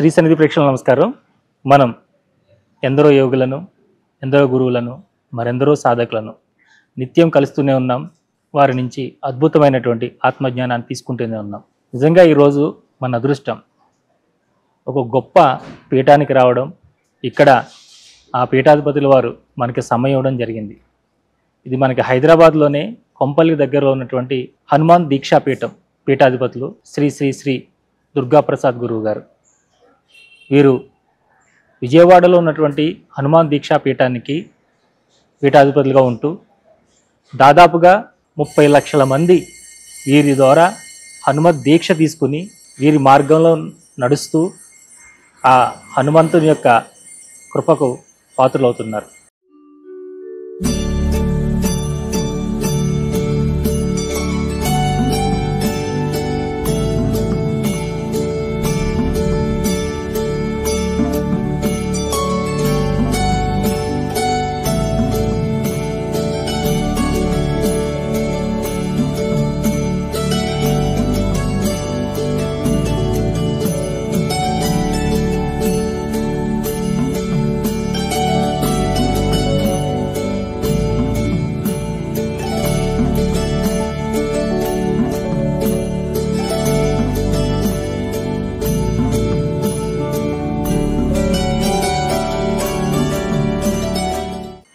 శ్రీ సన్నిధి ప్రేక్షకులకు నమస్కారం. మనం ఎందరో యోగులను, ఎందరో గురువులను, మరెందరో సాధకులను నిత్యం కలుస్తూనే ఉన్నాం. వారి నుంచి అద్భుతమైనటువంటి ఆత్మజ్ఞానాన్ని తీసుకుంటూనే ఉన్నాం. నిజంగా ఈరోజు మన అదృష్టం ఒక గొప్ప పీఠానికి రావడం, ఇక్కడ ఆ పీఠాధిపతుల వారు మనకి సమయం ఇవ్వడం జరిగింది. ఇది మనకి హైదరాబాద్లోనే కొంపల్లి దగ్గరలో ఉన్నటువంటి హనుమాన్ దీక్షా పీఠాధిపతులు శ్రీ శ్రీ శ్రీ దుర్గాప్రసాద్ గురువు గారు. వీరు విజయవాడలో ఉన్నటువంటి హనుమాన్ దీక్షా పీఠాధిపతులుగా ఉంటూ దాదాపుగా 30 లక్షల మంది వీరి ద్వారా హనుమత్ దీక్ష తీసుకుని వీరి మార్గంలో నడుస్తూ ఆ హనుమంతుని యొక్క కృపకు పాత్రులవుతున్నారు.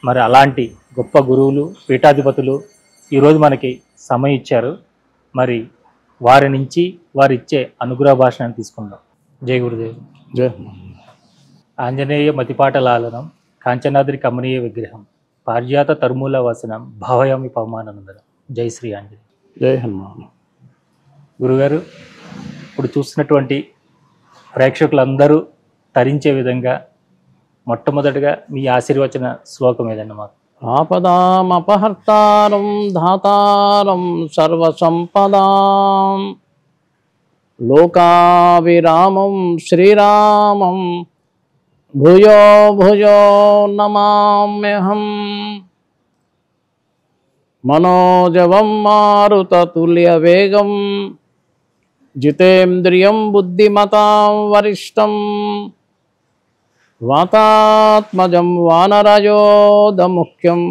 మరి అలాంటి గొప్ప గురువులు, పీఠాధిపతులు ఈరోజు మనకి సమయం ఇచ్చారు. మరి వారి నుంచి వారిచ్చే అనుగ్రహ భాషణాన్ని తీసుకుందాం. జై గురుదేవ్. జై ఆంజనేయ మతిపాట లాలనం, కాంచనాద్రి కమనీయ విగ్రహం, పార్యాత తరుమూల వసనం, భావయామి పవమానందనం. జై శ్రీ ఆంజనేయ. జై హనుమాన్. గురుగారు, ఇప్పుడు చూస్తున్నటువంటి ప్రేక్షకులందరూ తరించే విధంగా మొట్టమొదటిగా మీ ఆశీర్వచన శ్లోకం ఏదన్నా మాకు. ఆపదామపహర్తారం ధాతారం సర్వసంపదాం లోకావిరామం శ్రీరామం భూయో భూయో నమామ్యహం. మనోజవం మారుతతుల్యవేగం జితేంద్రియం బుద్ధిమతాం వరిష్టం వాతాత్మజం వానరయోధముఖ్యం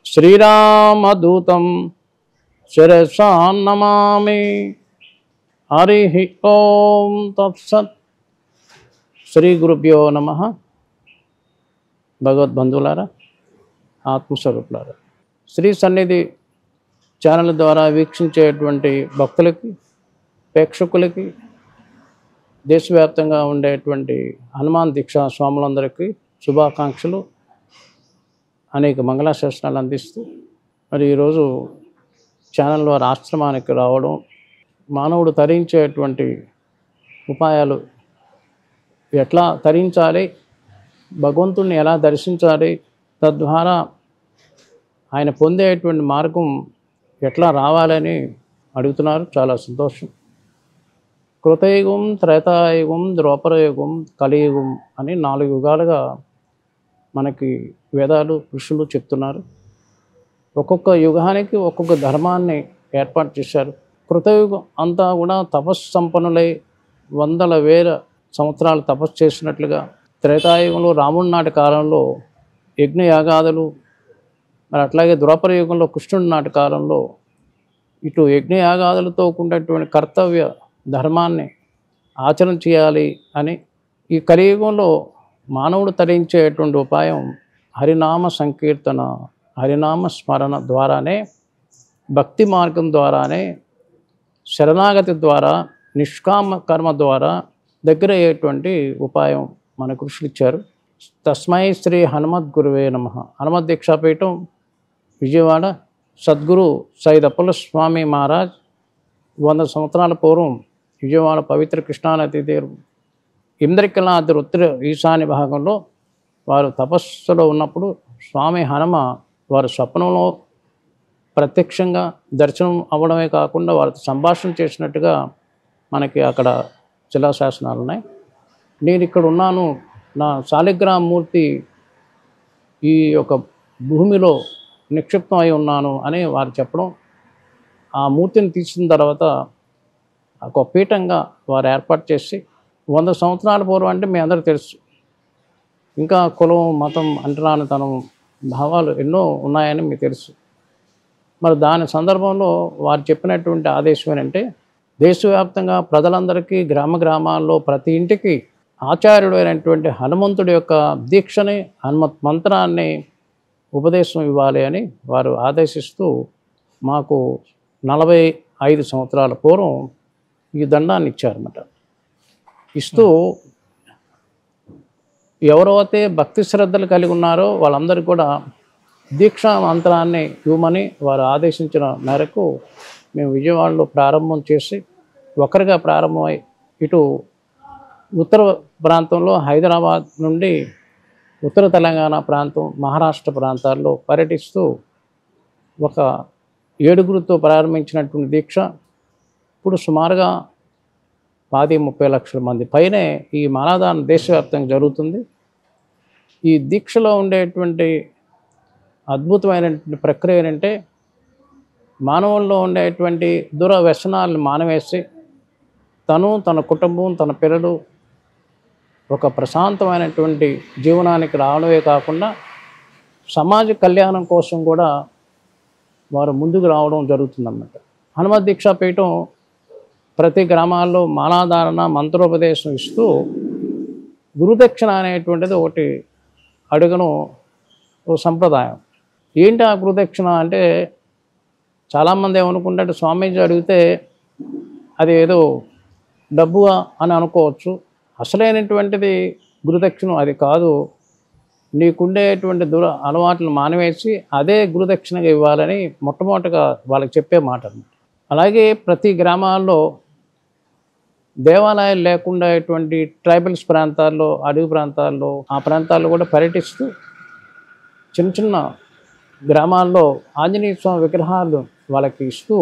శ్రీరామదూతం శిరసా నమామి. హరి ఓం తత్సత్. శ్రీ గురుభ్యో నమః. భగవద్బంధువులారా, ఆత్మస్వరూపులారా, శ్రీ సన్నిధి ఛానల్ ద్వారా వీక్షించేటువంటి భక్తులకి, ప్రేక్షకులకి, దేశవ్యాప్తంగా ఉండేటువంటి హనుమాన్ దీక్షా స్వాములందరికీ శుభాకాంక్షలు, అనేక మంగళాశాసనాలు అందిస్తూ మరి ఈరోజు ఛానల్ వారి ఆశ్రమానికి రావడం, మానవుడు తరించేటువంటి ఉపాయాలు ఎట్లా తరించాలి, భగవంతుణ్ణి ఎలా దర్శించాలి, తద్వారా ఆయన పొందేటువంటి మార్గం ఎట్లా రావాలని అడుగుతున్నారు. చాలా సంతోషం. కృతయుగం, త్రేతాయుగం, ద్వాపరయుగం, కలియుగం అని 4 యుగాలుగా మనకి వేదాలు, ఋషులు చెప్తున్నారు. ఒక్కొక్క యుగానికి ఒక్కొక్క ధర్మాన్ని ఏర్పాటు చేశారు. కృతయుగం అంతా కూడా తపస్సు సంపన్నులై వందల వేల సంవత్సరాలు తపస్సు చేసినట్లుగా, త్రేతాయుగంలో రాముడి నాటి కాలంలో యజ్ఞయాగాదులు, మరి అట్లాగే ద్వాపరయుగంలో కృష్ణుడి నాటి కాలంలో ఇటు యజ్ఞయాగాదులతో కూడినటువంటి కర్తవ్య ధర్మాన్ని ఆచరణ చేయాలి అని, ఈ కలియుగంలో మానవుడు తరించేటువంటి ఉపాయం హరినామ సంకీర్తన, హరినామ స్మరణ ద్వారానే, భక్తి మార్గం ద్వారానే, శరణాగతి ద్వారా, నిష్కామ కర్మ ద్వారా దగ్గర అయ్యేటువంటి ఉపాయం మన ఋషులు ఇచ్చారు. తస్మై శ్రీ హనుమద్ గురువే నమః. హనుమత్ దీక్షాపీఠం విజయవాడ, సద్గురు సైదప్పల స్వామి మహారాజ్ 100 సంవత్సరాల పూర్వం విజయవాడ పవిత్ర కృష్ణానది తీరు ఇంద్రకిలాద్రి ఉత్తర ఈశాన్య భాగంలో వారు తపస్సులో ఉన్నప్పుడు స్వామి హనుమ వారు స్వప్నంలో ప్రత్యక్షంగా దర్శనం అవ్వడమే కాకుండా వారితో సంభాషణ చేసినట్టుగా మనకి అక్కడ శిలాశాసనాలు ఉన్నాయి. నేను ఇక్కడ ఉన్నాను, నా శాలిగ్రామ మూర్తి ఈ యొక్క భూమిలో నిక్షిప్తం అయి ఉన్నాను అని వారు చెప్పడం, ఆ మూర్తిని తీసిన తర్వాత ఒక పీఠంగా వారు ఏర్పాటు చేసి 100 సంవత్సరాల పూర్వం అంటే మీ అందరికీ తెలుసు. ఇంకా కులం, మతం, అంటరానితనం భావాలు ఎన్నో ఉన్నాయని మీకు తెలుసు. మరి దాని సందర్భంలో వారు చెప్పినటువంటి ఆదేశం ఏంటంటే, దేశవ్యాప్తంగా ప్రజలందరికీ గ్రామాల్లో ప్రతి ఇంటికి ఆచార్యుడు అయినటువంటి హనుమంతుడి యొక్క దీక్షని, హనుమత్ మంత్రాన్ని ఉపదేశం ఇవ్వాలి అని వారు ఆదేశిస్తూ మాకు 45 సంవత్సరాల పూర్వం ఈ దండాన్ని ఇచ్చారన్నమాట. ఇస్తూ ఎవరైతే భక్తి శ్రద్ధలు కలిగి ఉన్నారో వాళ్ళందరికీ కూడా దీక్షా మంత్రాన్ని ఇవ్వమని వారు ఆదేశించిన మేరకు మేము విజయవాడలో ప్రారంభం చేసి ఒకరిగా ప్రారంభమై ఇటు ఉత్తర ప్రాంతంలో హైదరాబాద్ నుండి ఉత్తర తెలంగాణ ప్రాంతం, మహారాష్ట్ర ప్రాంతాల్లో పర్యటిస్తూ ఒక 7గురితో ప్రారంభించినటువంటి దీక్ష ఇప్పుడు సుమారుగా 30 లక్షల మంది పైనే ఈ మాలాదానం దేశవ్యాప్తంగా జరుగుతుంది. ఈ దీక్షలో ఉండేటువంటి అద్భుతమైనటువంటి ప్రక్రియ ఏంటంటే, మానవుల్లో ఉండేటువంటి దురవ్యసనాలను మానవేసి తను, తన కుటుంబం, తన పిల్లలు ఒక ప్రశాంతమైనటువంటి జీవనానికి రావడమే కాకుండా సమాజ కళ్యాణం కోసం కూడా వారు ముందుకు రావడం జరుగుతుందన్నమాట. హనుమత్ దీక్షా పీఠం ప్రతి గ్రామాల్లో మాలాధారణ, మంత్రోపదేశం ఇస్తూ గురుదక్షిణ అనేటువంటిది ఒకటి అడుగను ఓ సంప్రదాయం. ఏంటి ఆ గురుదక్షిణ అంటే, చాలామంది ఏమనుకుంటే స్వామీజీ అడిగితే అది ఏదో డబ్బుగా అని అనుకోవచ్చు. అసలైనటువంటిది గురుదక్షిణ అది కాదు. నీకుండేటువంటి అలవాట్లను మానివేసి అదే గురుదక్షిణగా ఇవ్వాలని మొట్టమొదటిగా వాళ్ళకి చెప్పే మాట. అలాగే ప్రతి గ్రామాల్లో దేవాలయాలు లేకుండా ట్రైబల్స్ ప్రాంతాల్లో, అడవి ప్రాంతాల్లో, ఆ ప్రాంతాల్లో కూడా పర్యటిస్తూ చిన్న చిన్న గ్రామాల్లో ఆంజనేయ స్వామి విగ్రహాలు వాళ్ళకి ఇస్తూ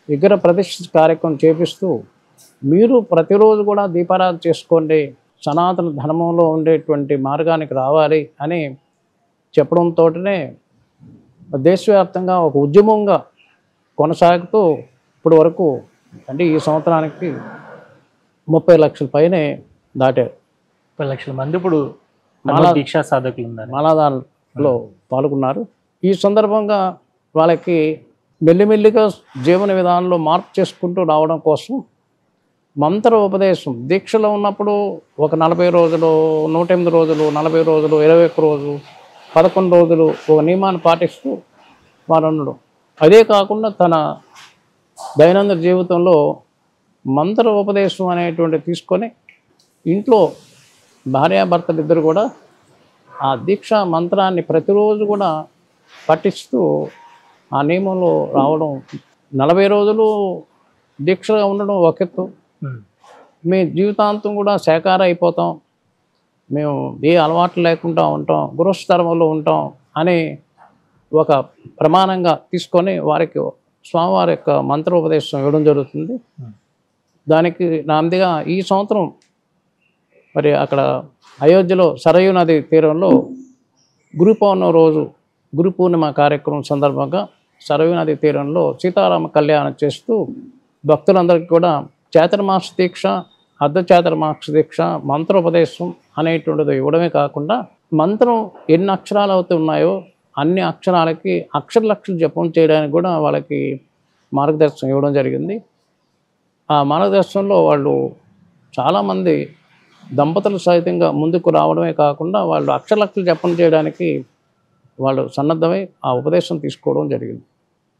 విగ్రహ ప్రతిష్ఠ కార్యక్రమం చేపిస్తూ మీరు ప్రతిరోజు కూడా దీపారాధన చేసుకోండి, సనాతన ధర్మంలో ఉండేటువంటి మార్గానికి రావాలి అని చెప్పడంతోనే దేశవ్యాప్తంగా ఒక ఉద్యమంగా కొనసాగుతూ ఇప్పటి వరకు అంటే ఈ సంవత్సరానికి 30 లక్షల పైనే దాటారు. 30 లక్షల మంది ఇప్పుడు దీక్షా సాధకులు ఉన్నారు, మాలాదానంలో పాల్గొన్నారు. ఈ సందర్భంగా వాళ్ళకి మెల్లిమెల్లిగా జీవన విధానంలో మార్పు చేసుకుంటూ రావడం కోసం మంత్ర ఉపదేశం దీక్షలో ఉన్నప్పుడు ఒక 40 రోజులు, 108 రోజులు, 40 రోజులు, 21 రోజు, 11 రోజులు ఒక నియమాన్ని పాటిస్తూ వారు ఉండడం. అదే కాకుండా తన దైనందిన జీవితంలో మంత్ర ఉపదేశం అనేటువంటి తీసుకొని ఇంట్లో భార్యాభర్తలు ఇద్దరు కూడా ఆ దీక్షా మంత్రాన్ని ప్రతిరోజు కూడా పఠిస్తూ ఆ నియమంలో రావడం. 40 రోజులు దీక్షగా ఉండడం ఒక ఎత్తు, మీ జీవితాంతం కూడా శాకాహార అయిపోతాం, మేము ఏ అలవాట్లు లేకుండా ఉంటాం, గృహస్థర్మంలో ఉంటాం అని ఒక ప్రమాణంగా తీసుకొని వారికి స్వామివారి యొక్క మంత్రోపదేశం ఇవ్వడం జరుగుతుంది. దానికి నాందిగా ఈ సంవత్సరం మరి అక్కడ అయోధ్యలో సరయూ నది తీరంలో గురు పౌర్ణమి రోజు గురు పూర్ణిమ కార్యక్రమం సందర్భంగా సరయూ నది తీరంలో సీతారామ కళ్యాణం చేస్తూ భక్తులందరికీ కూడా చాతుర్మాస దీక్ష, అర్ధచాతుర్మాస దీక్ష, మంత్రోపదేశం అనేటువంటిది ఇవ్వడమే కాకుండా మంత్రం ఎన్ని అక్షరాలు అవుతున్నాయో అన్ని అక్షరాలకి లక్షలు జపం చేయడానికి కూడా వాళ్ళకి మార్గదర్శనం ఇవ్వడం జరిగింది. ఆ మార్గదర్శనంలో వాళ్ళు చాలామంది దంపతులు సహితంగా ముందుకు రావడమే కాకుండా వాళ్ళు లక్షలు జపం చేయడానికి వాళ్ళు సన్నద్ధమై ఆ ఉపదేశం తీసుకోవడం జరిగింది.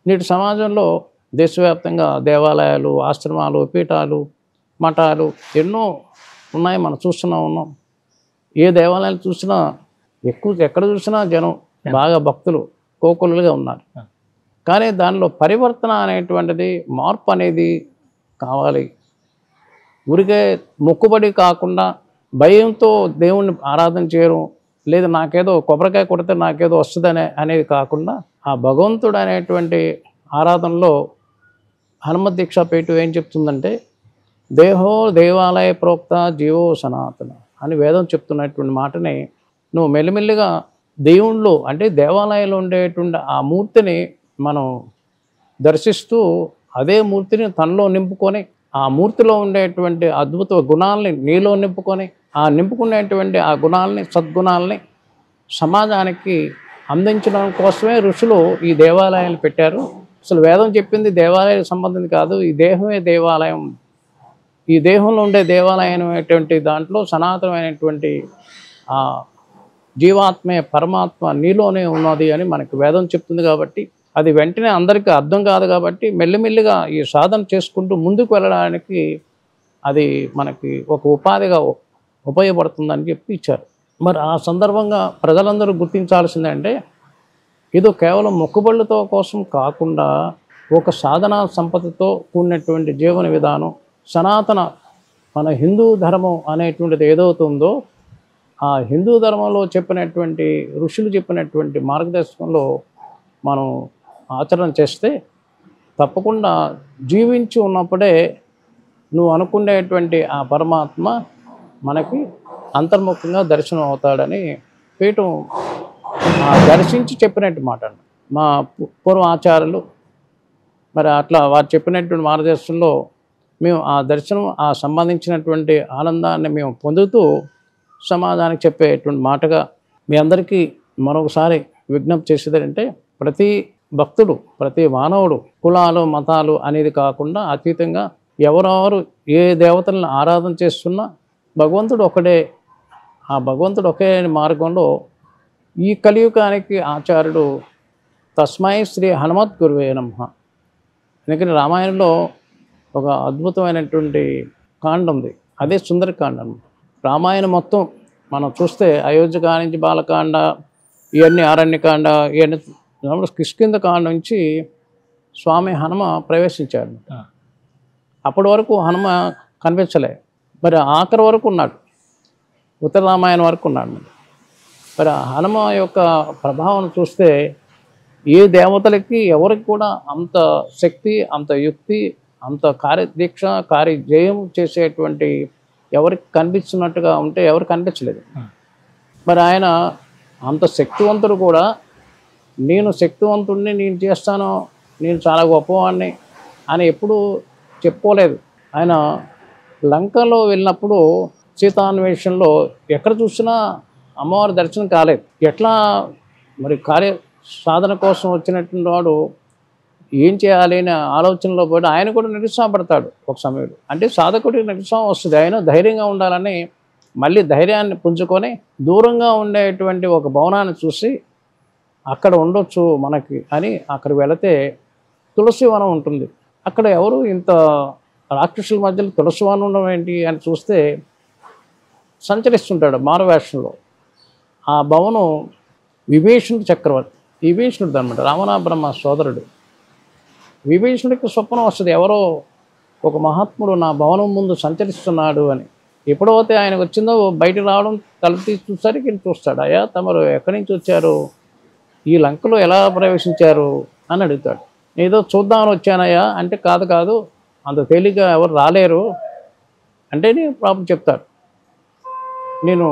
నేటి సమాజంలో దేశవ్యాప్తంగా దేవాలయాలు, ఆశ్రమాలు, పీఠాలు, మఠాలు ఎన్నో ఉన్నాయి, మనం చూస్తూనే ఉన్నాం. ఏ దేవాలయాలు చూసినా ఎక్కడ చూసినా జనం బాగా భక్తులు కోకొల్లుగా ఉన్నారు. కానీ దానిలో పరివర్తన అనేటువంటిది, మార్పు అనేది కావాలి. ఊరికే మొక్కుబడి కాకుండా భయంతో దేవుణ్ణి ఆరాధన చేయడం, లేదా నాకేదో కొబ్బరికాయ కొడితే నాకేదో వస్తుందనే అనేది కాకుండా ఆ భగవంతుడు అనేటువంటి ఆరాధనలో హనుమత్ దీక్షా పీఠం ఏం చెప్తుందంటే, దేహో దేవాలయ ప్రోక్త జీవో సనాతన అని వేదం చెప్తున్నటువంటి మాటని నువ్వు మెల్లిమెల్లిగా దేవుళ్ళు అంటే దేవాలయంలో ఉండేటువంటి ఆ మూర్తిని మనం దర్శిస్తూ అదే మూర్తిని తనలో నింపుకొని ఆ మూర్తిలో ఉండేటువంటి అద్భుత గుణాలని నీలో నింపుకొని ఆ నింపుకునేటువంటి ఆ గుణాలని సద్గుణాలని సమాజానికి అందించడం కోసమే ఋషులు ఈ దేవాలయాలు పెట్టారు. అసలు వేదం చెప్పింది దేవాలయానికి సంబంధించి కాదు, ఈ దేహమే దేవాలయం. ఈ దేహంలో ఉండే దేవాలయం అనేటువంటి దాంట్లో సనాతనమైనటువంటి ఆ జీవాత్మే పరమాత్మ నీలోనే ఉన్నది అని మనకు వేదం చెప్తుంది. కాబట్టి అది వెంటనే అందరికీ అర్థం కాదు. కాబట్టి మెల్లిమెల్లిగా ఈ సాధన చేసుకుంటూ ముందుకు వెళ్ళడానికి అది మనకి ఒక ఉపాధిగా ఉపయోగపడుతుందని చెప్పి ఇచ్చారు. మరి ఆ సందర్భంగా ప్రజలందరూ గుర్తించాల్సిందంటే ఏదో కేవలం మొక్కుబళ్ళతో కోసం కాకుండా ఒక సాధనా సంపదతో కూడినటువంటి జీవన విధానం, సనాతన మన హిందూ ధర్మం అనేటువంటిది ఏదవుతుందో ఆ హిందూ ధర్మంలో చెప్పినటువంటి ఋషులు చెప్పినటువంటి మార్గదర్శకంలో మనం ఆచరణ చేస్తే తప్పకుండా జీవించి ఉన్నప్పుడే నువ్వు అనుకునేటువంటి ఆ పరమాత్మ మనకి అంతర్ముఖంగా దర్శనం అవుతాడని పీఠం దర్శించి చెప్పినట్టు మాట అండి. మా పూర్వ ఆచార్యులు మరి అట్లా వారు చెప్పినటువంటి మార్గదర్శనంలో మేము ఆ దర్శనం ఆ సంబంధించినటువంటి ఆనందాన్ని మేము పొందుతూ సమాజానికి చెప్పేటువంటి మాటగా మీ అందరికీ మరొకసారి విజ్ఞప్తి చేసేదంటే ప్రతి భక్తుడు ప్రతి మానవుడు కులాలు మతాలు అనేది కాకుండా అతీతంగా ఎవరెవరు ఏ దేవతలను ఆరాధన చేస్తున్నా భగవంతుడు ఒకడే, ఆ భగవంతుడు ఒకే మార్గంలో ఈ కలియుగానికి ఆచార్యుడు తస్మై శ్రీ హనుమత్ గురువే నమః. ఎందుకంటే రామాయణంలో ఒక అద్భుతమైనటువంటి కాండ ఉంది, అదే సుందరకాండం. రామాయణం మొత్తం మనం చూస్తే అయోధ్య నుంచి బాలకాండ, ఇవన్నీ అరణ్యకాండ, ఇవన్నీ కిష్కింద కాండ నుంచి స్వామి హనుమ ప్రవేశించాడు. అప్పటి వరకు హనుమ కనిపించలే, మరి ఆఖరి వరకు ఉన్నాడు, ఉత్తర రామాయణం వరకు ఉన్నాడు. మరి హనుమ యొక్క ప్రభావం చూస్తే ఏ దేవతలకి ఎవరికి కూడా అంత శక్తి, అంత యుక్తి, అంత కార్యదీక్ష కార్యజయం చేసేటువంటి ఎవరికి కనిపించినట్టుగా ఉంటే ఎవరికి కనిపించలేదు. మరి ఆయన అంత శక్తివంతుడు కూడా నేను శక్తివంతుడిని, నేను చేస్తాను, నేను చాలా గొప్పవాడిని అని ఎప్పుడూ చెప్పుకోలేదు. ఆయన లంకలో వెళ్ళినప్పుడు సీతాన్వేషణలో ఎక్కడ చూసినా అమ్మవారి దర్శనం కాలేదు. ఎట్లా మరి కార్య సాధన కోసం వచ్చినటువంటి వాడు ఏం చేయాలి అనే ఆలోచనలో పోయి ఆయన కూడా నిరుత్సాహపడతాడు ఒక సమయంలో. అంటే సాధకుడికి నిరుత్సాహం వస్తుంది, ఆయన ధైర్యంగా ఉండాలని మళ్ళీ ధైర్యాన్ని పుంజుకొని దూరంగా ఉండేటువంటి ఒక భవనాన్ని చూసి అక్కడ ఉండొచ్చు మనకి అని అక్కడికి వెళితే తులసి వనం ఉంటుంది. అక్కడ ఎవరు ఇంత రాక్షసుల మధ్యలో తులసి వనం ఉండడం ఏంటి అని చూస్తే సంచరిస్తుంటాడు మారువేషంలో. ఆ భవనం విభీషణుడు చక్రవర్తి, విభీషణుడు అనమాట, రావణ బ్రహ్మ సోదరుడు. విభీషణుడికి స్వప్నం వస్తుంది, ఎవరో ఒక మహాత్ముడు నా భవనం ముందు సంచరిస్తున్నాడు అని. ఎప్పుడైతే ఆయనకు వచ్చిందో బయటకు రావడం తలుపు తీసి చూసరికి చూస్తాడు. అయ్యా తమరు ఎక్కడి నుంచి వచ్చారు, ఈ లంకలో ఎలా ప్రవేశించారు అని అడుగుతాడు. ఏదో చూద్దామని వచ్చానయ్యా అంటే కాదు కాదు అంత తేలిగ్గా ఎవరు రాలేరు అంటే నేను ప్రాబ్లం చెప్తాడు, నేను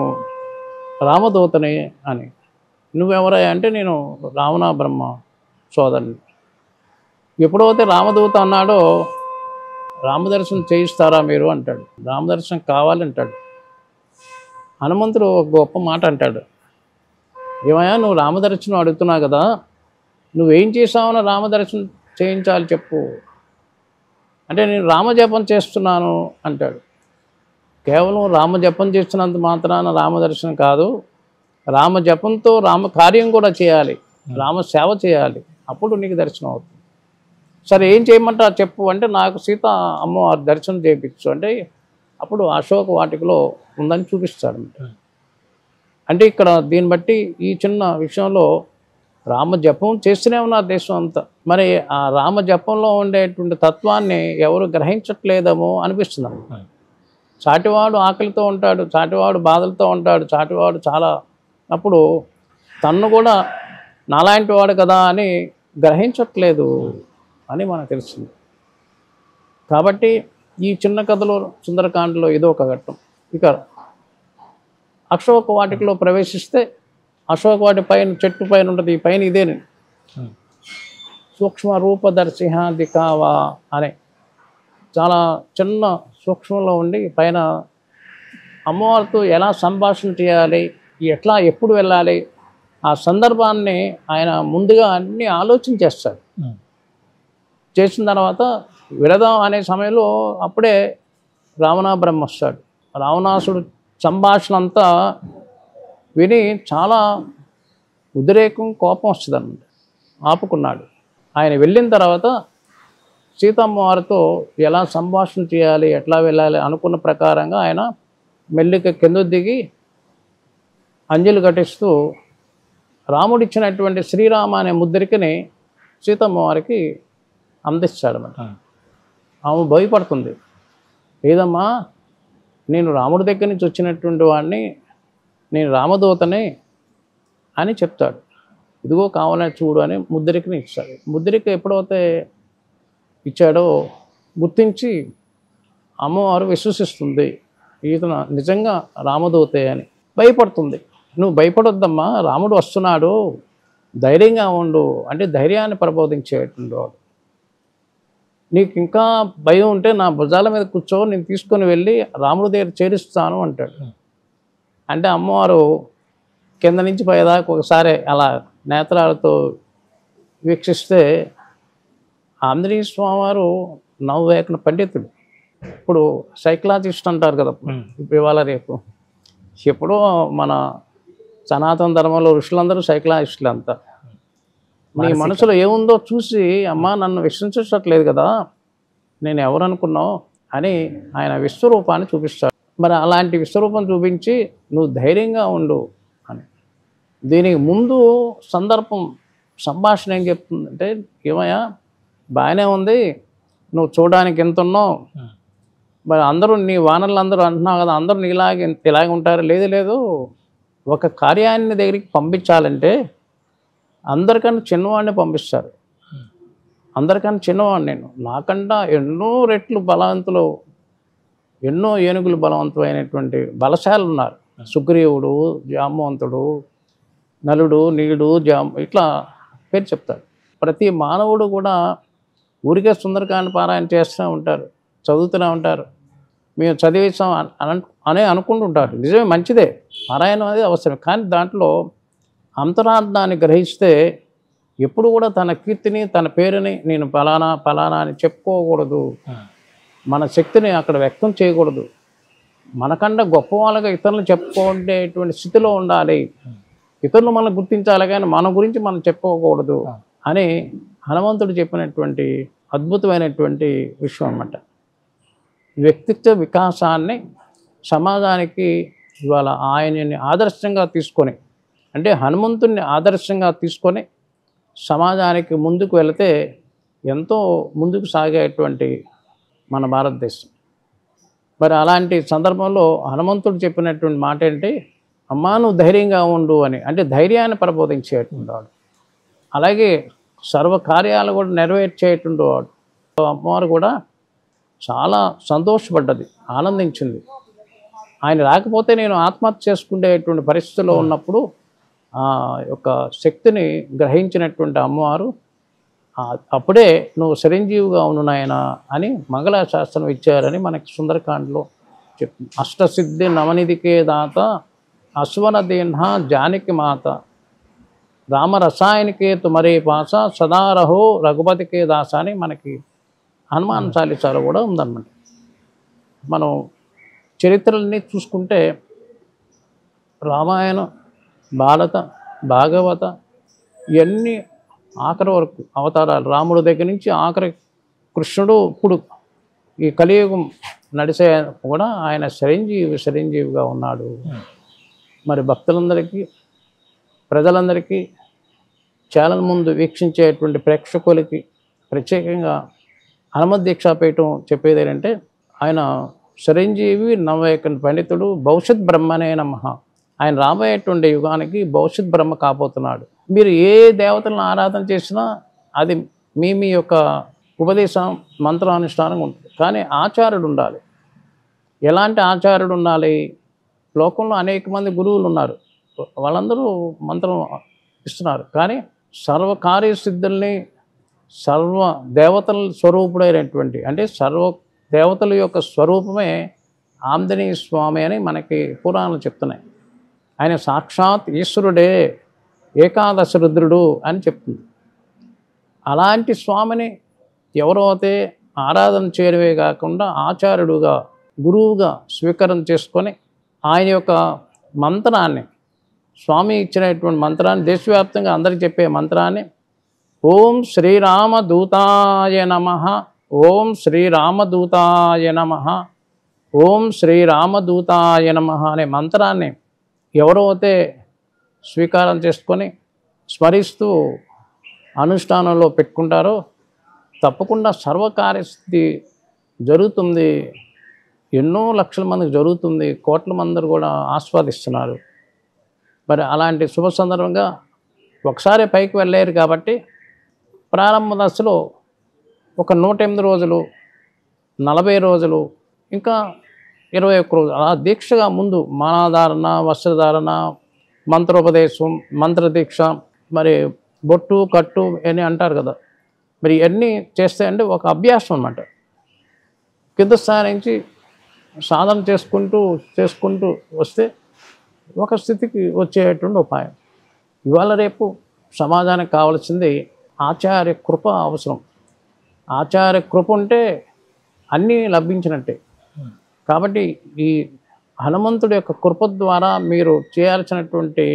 రామదూతని అని. నువ్వెవరయ్యా అంటే నేను రావణ బ్రహ్మ సోదరుని. ఎప్పుడైతే రామదూత అన్నాడో రామదర్శనం చేయిస్తారా మీరు అంటాడు. రామదర్శనం కావాలంటాడు. హనుమంతుడు ఒక గొప్ప మాట అంటాడు, ఏమయ్యా నువ్వు రామదర్శనం అడుగుతున్నావు కదా, నువ్వేం చేసావని రామదర్శనం చేయించాలి చెప్పు అంటే నేను రామజపం చేస్తున్నాను అంటాడు. కేవలం రామజపం చేస్తున్నంత మాత్రాన రామదర్శనం కాదు, రామజపంతో రామ కార్యం కూడా చేయాలి, రామ సేవ చేయాలి, అప్పుడు నీకు దర్శనం అవుతుంది. సరే ఏం చేయమంటారు చెప్పు అంటే నాకు సీత అమ్మవారి దర్శనం చేయించు అంటే అప్పుడు అశోక వాటికలో ఉందని చూపిస్తాడు. అంటే ఇక్కడ దీన్ని బట్టి ఈ చిన్న విషయంలో రామజపం చేస్తూనే ఉన్నారు దేశం అంతా. మరి ఆ రామజపంలో ఉండేటువంటి తత్వాన్ని ఎవరు గ్రహించట్లేదేమో అనిపిస్తుంది. చాటివాడు ఆకలితో ఉంటాడు, చాటివాడు బాధలతో ఉంటాడు, చాటివాడు చాలా అప్పుడు తన్ను కూడా నాలాంటి వాడు కదా అని గ్రహించట్లేదు అని మనకు తెలుస్తుంది. కాబట్టి ఈ చిన్న కథలో సుందరకాండలో ఇదో ఒక ఘట్టం. ఇక అశోక వాటికలో ప్రవేశిస్తే అశోక వాటి పైన చెట్టు పైన ఉంటుంది, ఈ పైన ఇదేనండి సూక్ష్మ రూపదర్శిహ దికావా అనే చాలా చిన్న సూక్ష్మంలో ఉండి పైన అమ్మవారితో ఎలా సంభాషణ చేయాలి, ఎట్లా ఎప్పుడు వెళ్ళాలి, ఆ సందర్భాన్ని ఆయన ముందుగా అన్ని ఆలోచన చేస్తాడు. చేసిన తర్వాత విడదాం అనే సమయంలో అప్పుడే రావణ బ్రహ్మ వస్తాడు. రావణాసుడు సంభాషణ అంతా విని చాలా ఉద్రేకం, కోపం వస్తుంది అన్నమాట. ఆపుకున్నాడు. ఆయన వెళ్ళిన తర్వాత సీతమ్మ వారితో ఎలా సంభాషణ చేయాలి, ఎట్లా వెళ్ళాలి అనుకున్న ప్రకారంగా ఆయన మెల్లిక కింద దిగి అంజలి ఘటిస్తూ రాముడిచ్చినటువంటి శ్రీరామ అనే ముద్రికని సీతమ్మ వారికి అందిస్తాడన్నమాట. ఆమె భయపడుతుంది. లేదమ్మా, నేను రాముడి దగ్గర నుంచి వచ్చినటువంటి వాడిని, నేను రామదూతని అని చెప్తాడు. ఇదిగో కావాలని చూడు అని ముద్రికని ఇస్తాడు. ముద్రిక ఎప్పుడైతే ఇచ్చాడో గుర్తించి అమ్మవారు విశ్వసిస్తుంది, ఈతను నిజంగా రామదూతే అని. భయపడుతుంది. నువ్వు భయపడొద్దమ్మా, రాముడు వస్తున్నాడు, ధైర్యంగా ఉండు అంటే ధైర్యాన్ని ప్రబోధించేటువంటి వాడు. నీకు ఇంకా భయం ఉంటే నా భుజాల మీద కూర్చో, నేను తీసుకొని వెళ్ళి రాముడి దగ్గర చేరుస్తాను అంటాడు. అంటే అమ్మవారు కింద నుంచి పైదాకా ఒకసారి అలా నేత్రాలతో వీక్షిస్తే ఆంజనేయ స్వామివారు నవవేకన పండితుడు. ఇప్పుడు సైకలాజిస్ట్ అంటారు కదా, ఇప్పుడు ఇవాళ రేపు. ఎప్పుడో మన సనాతన ధర్మంలో ఋషులందరూ సైకలాజిస్టులు అంతా. నీ మనసులో ఏముందో చూసి, అమ్మా నన్ను విశ్వసించట్లేదు కదా, నేను ఎవరు అనుకున్నావు అని ఆయన విశ్వరూపాన్ని చూపిస్తాడు. మరి అలాంటి విశ్వరూపం చూపించి నువ్వు ధైర్యంగా ఉండు అని. దీనికి ముందు సందర్భం సంభాషణ ఏం చెప్తుందంటే, ఏమయ్యా బాగానే ఉంది, నువ్వు చూడడానికి ఎంత ఉన్నావు, మరి అందరూ నీ వానరులు అందరూ అంటున్నావు కదా, అందరూ నీలాగే ఇలాగే ఉంటారు. లేదు లేదు, ఒక కార్యాన్ని దగ్గరికి పంపించాలంటే అందరికన్నా చిన్నవాడిని పంపిస్తారు. అందరికన్నా చిన్నవాడిని నేను, నాకన్నా ఎన్నో రెట్లు బలవంతులు, ఎన్నో ఏనుగులు బలవంతమైనటువంటి బలశాలు ఉన్నారు. సుగ్రీవుడు, జాంబవంతుడు, నలుడు, నీడు, ఇట్లా పేరు చెప్తాడు. ప్రతి మానవుడు కూడా ఊరికే సుందరకాండ పారాయణ చేస్తూ ఉంటారు, చదువుతూనే ఉంటారు. మేము చదివేసాం అనే అనుకుంటుంటారు. నిజమే, మంచిదే, పారాయణం అనేది అవసరం. కానీ దాంట్లో అంతరార్థాన్ని గ్రహిస్తే ఎప్పుడు కూడా తన కీర్తిని, తన పేరుని నేను ఫలానా ఫలానా అని చెప్పుకోకూడదు. మన శక్తిని అక్కడ వ్యక్తం చేయకూడదు. మనకన్నా గొప్ప వాళ్ళగా ఇతరులు చెప్పుకునేటువంటి స్థితిలో ఉండాలి. ఇతరులు మనం గుర్తించాలి కానీ మన గురించి మనం చెప్పుకోకూడదు అని హనుమంతుడు చెప్పినటువంటి అద్భుతమైనటువంటి విషయం అన్నమాట. వ్యక్తిత్వ వికాసాన్ని సమాజానికి ఇవాళ ఆయనని ఆదర్శంగా తీసుకొని, అంటే హనుమంతుడిని ఆదర్శంగా తీసుకొని సమాజానికి ముందుకు వెళితే ఎంతో ముందుకు సాగేటువంటి మన భారతదేశం. మరి అలాంటి సందర్భంలో హనుమంతుడు చెప్పినటువంటి మాట ఏంటి, అమ్మా నువ్వు ధైర్యంగా ఉండు అని. అంటే ధైర్యాన్ని ప్రబోధించేటువంటి వాడు, అలాగే సర్వకార్యాలు కూడా నెరవేర్చేటువంటి వాడు. అమ్మవారు కూడా చాలా సంతోషపడ్డది, ఆనందించింది. ఆయన రాకపోతే నేను ఆత్మహత్య చేసుకునేటువంటి పరిస్థితిలో ఉన్నప్పుడు ఆ యొక్క శక్తిని గ్రహించినటువంటి అమ్మవారు అప్పుడే నువ్వు చిరంజీవిగా ఉండు నాయనా అని మంగళాశాసనం ఇచ్చారని మనకి సుందరకాండలో చెప్తుంది. అష్టసిద్ధి నవనిధికే దాత అశ్వన దీన్హ జానకి మాత రామ రసాయనికే తుమరే పాస సదారహో రఘుపతికే దాస అని మనకి హనుమాన్ చాలీసాలో కూడా ఉందన్నమాట. మనం చరిత్రలన్నీ చూసుకుంటే రామాయణం, భారత, భాగవత ఇవన్నీ ఆఖరి వరకు అవతారాలు, రాముడి దగ్గర నుంచి ఆఖరి కృష్ణుడు, ఇప్పుడు ఈ కలియుగం నడిచే కూడా ఆయన చిరంజీవిగా ఉన్నాడు. మరి భక్తులందరికీ, ప్రజలందరికీ, ఛానల్ ముందు వీక్షించేటువంటి ప్రేక్షకులకి ప్రత్యేకంగా హనుమత్ దీక్షాపీఠం చెప్పేది ఏంటంటే, ఆయన చిరంజీవి, నవవేకన పండితుడు, భవిష్యత్ బ్రహ్మనే నమః. ఆయన రాబోయేటువంటి యుగానికి భవిష్యత్ బ్రహ్మ కాబోతున్నాడు. మీరు ఏ దేవతలను ఆరాధన చేసినా అది మీ యొక్క ఉపదేశం, మంత్రానుష్ఠానం ఉంటుంది. కానీ ఆచార్యుడు ఉండాలి. ఎలాంటి ఆచార్యుడు ఉండాలి? లోకంలో అనేక మంది గురువులు ఉన్నారు, వాళ్ళందరూ మంత్రం ఇస్తున్నారు. కానీ సర్వకార్యసిద్ధుల్ని, సర్వ దేవతల స్వరూపుడైనటువంటి, అంటే సర్వ దేవతల యొక్క స్వరూపమే ఆంజనేయ స్వామి అని మనకి పురాణాలు చెప్తున్నాయి. ఆయన సాక్షాత్ ఈశ్వరుడే, ఏకాదశ రుద్రుడు అని చెప్తుంది. అలాంటి స్వామిని ఎవరో అయితే ఆరాధన చేయడమే కాకుండా ఆచార్యుడుగా, గురువుగా స్వీకారం చేసుకొని ఆయన యొక్క మంత్రాన్ని, స్వామి ఇచ్చినటువంటి మంత్రాన్ని, దేశవ్యాప్తంగా అందరికీ చెప్పే మంత్రాన్ని ఓం శ్రీరామదూతాయ నమః, ఓం శ్రీరామదూతాయ నమః, ఓం శ్రీరామదూతాయ నమః అనే మంత్రాన్ని ఎవరైతే స్వీకారం చేసుకొని స్మరిస్తూ అనుష్ఠానంలో పెట్టుకుంటారో తప్పకుండా సర్వకార్యసిద్ధి జరుగుతుంది. ఎన్నో లక్షల మందికి జరుగుతుంది, కోట్ల మంది కూడా ఆస్వాదిస్తున్నారు. మరి అలాంటి శుభ సందర్భంగా ఒకసారి పైకి వెళ్ళారు కాబట్టి ప్రారంభ దశలో ఒక 108 రోజులు, 40 రోజులు, ఇంకా 21 రోజులు అలా దీక్షగా ముందు మానాధారణ, వస్త్రధారణ, మంత్రోపదేశం, మంత్రదీక్ష, మరి బొట్టు కట్టు అని అంటారు కదా, మరి ఇవన్నీ చేస్తే అంటే ఒక అభ్యాసం అన్నమాట. కింద స్థాయి నుంచి సాధన చేసుకుంటూ వస్తే ఒక స్థితికి వచ్చేటువంటి ఉపాయం. ఇవాళ రేపు సమాజానికి కావాల్సింది ఆచార్య కృప అవసరం. ఆచార్య కృప ఉంటే అన్నీ లభించినట్టే. కాబట్టి ఈ హనుమంతుడి యొక్క కృప ద్వారా మీరు చేయాల్సినటువంటి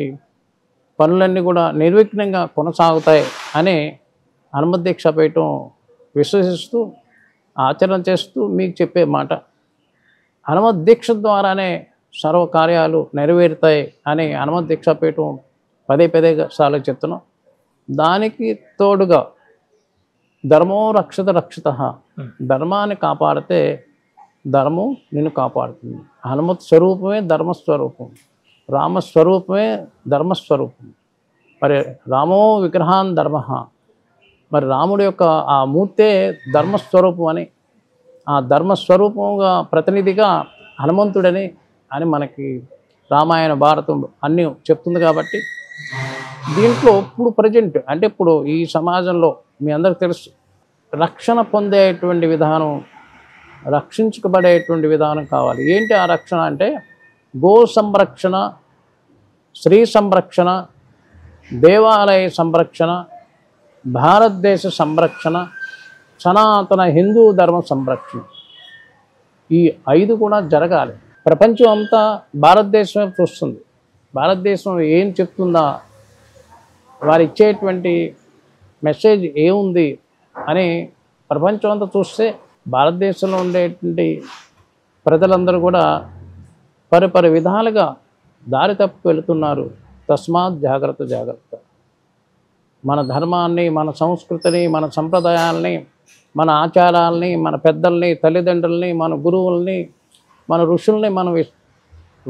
పనులన్నీ కూడా నిర్విఘ్నంగా కొనసాగుతాయి అని హనుమత్ దీక్ష పీఠం విశ్వసిస్తూ ఆచరణ చేస్తూ మీకు చెప్పే మాట. హనుమత్ దీక్ష ద్వారానే సర్వ కార్యాలు నెరవేరుతాయి అని హనుమత్ దీక్ష పీఠం పదే సార్లు చెప్తున్నాం. దానికి తోడుగా ధర్మో రక్షత రక్షిత, ధర్మాన్ని కాపాడితే ధర్మం నిన్ను కాపాడుతుంది. హనుమత్ స్వరూపమే ధర్మస్వరూపం, రామస్వరూపమే ధర్మస్వరూపం. మరి రామో విగ్రహాన్ ధర్మ, మరి రాముడి యొక్క ఆ మూర్తే ధర్మస్వరూపం అని, ఆ ధర్మస్వరూపంగా ప్రతినిధిగా హనుమంతుడని అని మనకి రామాయణ, భారతం అన్నీ చెప్తుంది. కాబట్టి దీంట్లో ఇప్పుడు ప్రజెంట్ అంటే ఇప్పుడు ఈ సమాజంలో మీ అందరికి తెలుసు, రక్షణ పొందేటువంటి విధానం, రక్షించబడేటువంటి విధానం కావాలి. ఏంటి ఆ రక్షణ అంటే గో సంరక్షణ, స్త్రీ సంరక్షణ, దేవాలయ సంరక్షణ, భారతదేశ సంరక్షణ, సనాతన హిందూ ధర్మ సంరక్షణ. ఈ 5 కూడా జరగాలి. ప్రపంచం అంతా భారతదేశం చూస్తుంది. భారతదేశం ఏం చెప్తుందా, వారు ఇచ్చేటువంటి మెసేజ్ ఏముంది అని ప్రపంచం అంతా చూస్తే భారతదేశంలో ఉండేటువంటి ప్రజలందరూ కూడా పరిపరి విధాలుగా దారి తప్పి వెళుతున్నారు. తస్మాత్ జాగ్రత్త జాగ్రత్త. మన ధర్మాన్ని, మన సంస్కృతిని, మన సంప్రదాయాల్ని, మన ఆచారాలని, మన పెద్దల్ని, తల్లిదండ్రుల్ని, మన గురువుల్ని, మన ఋషుల్ని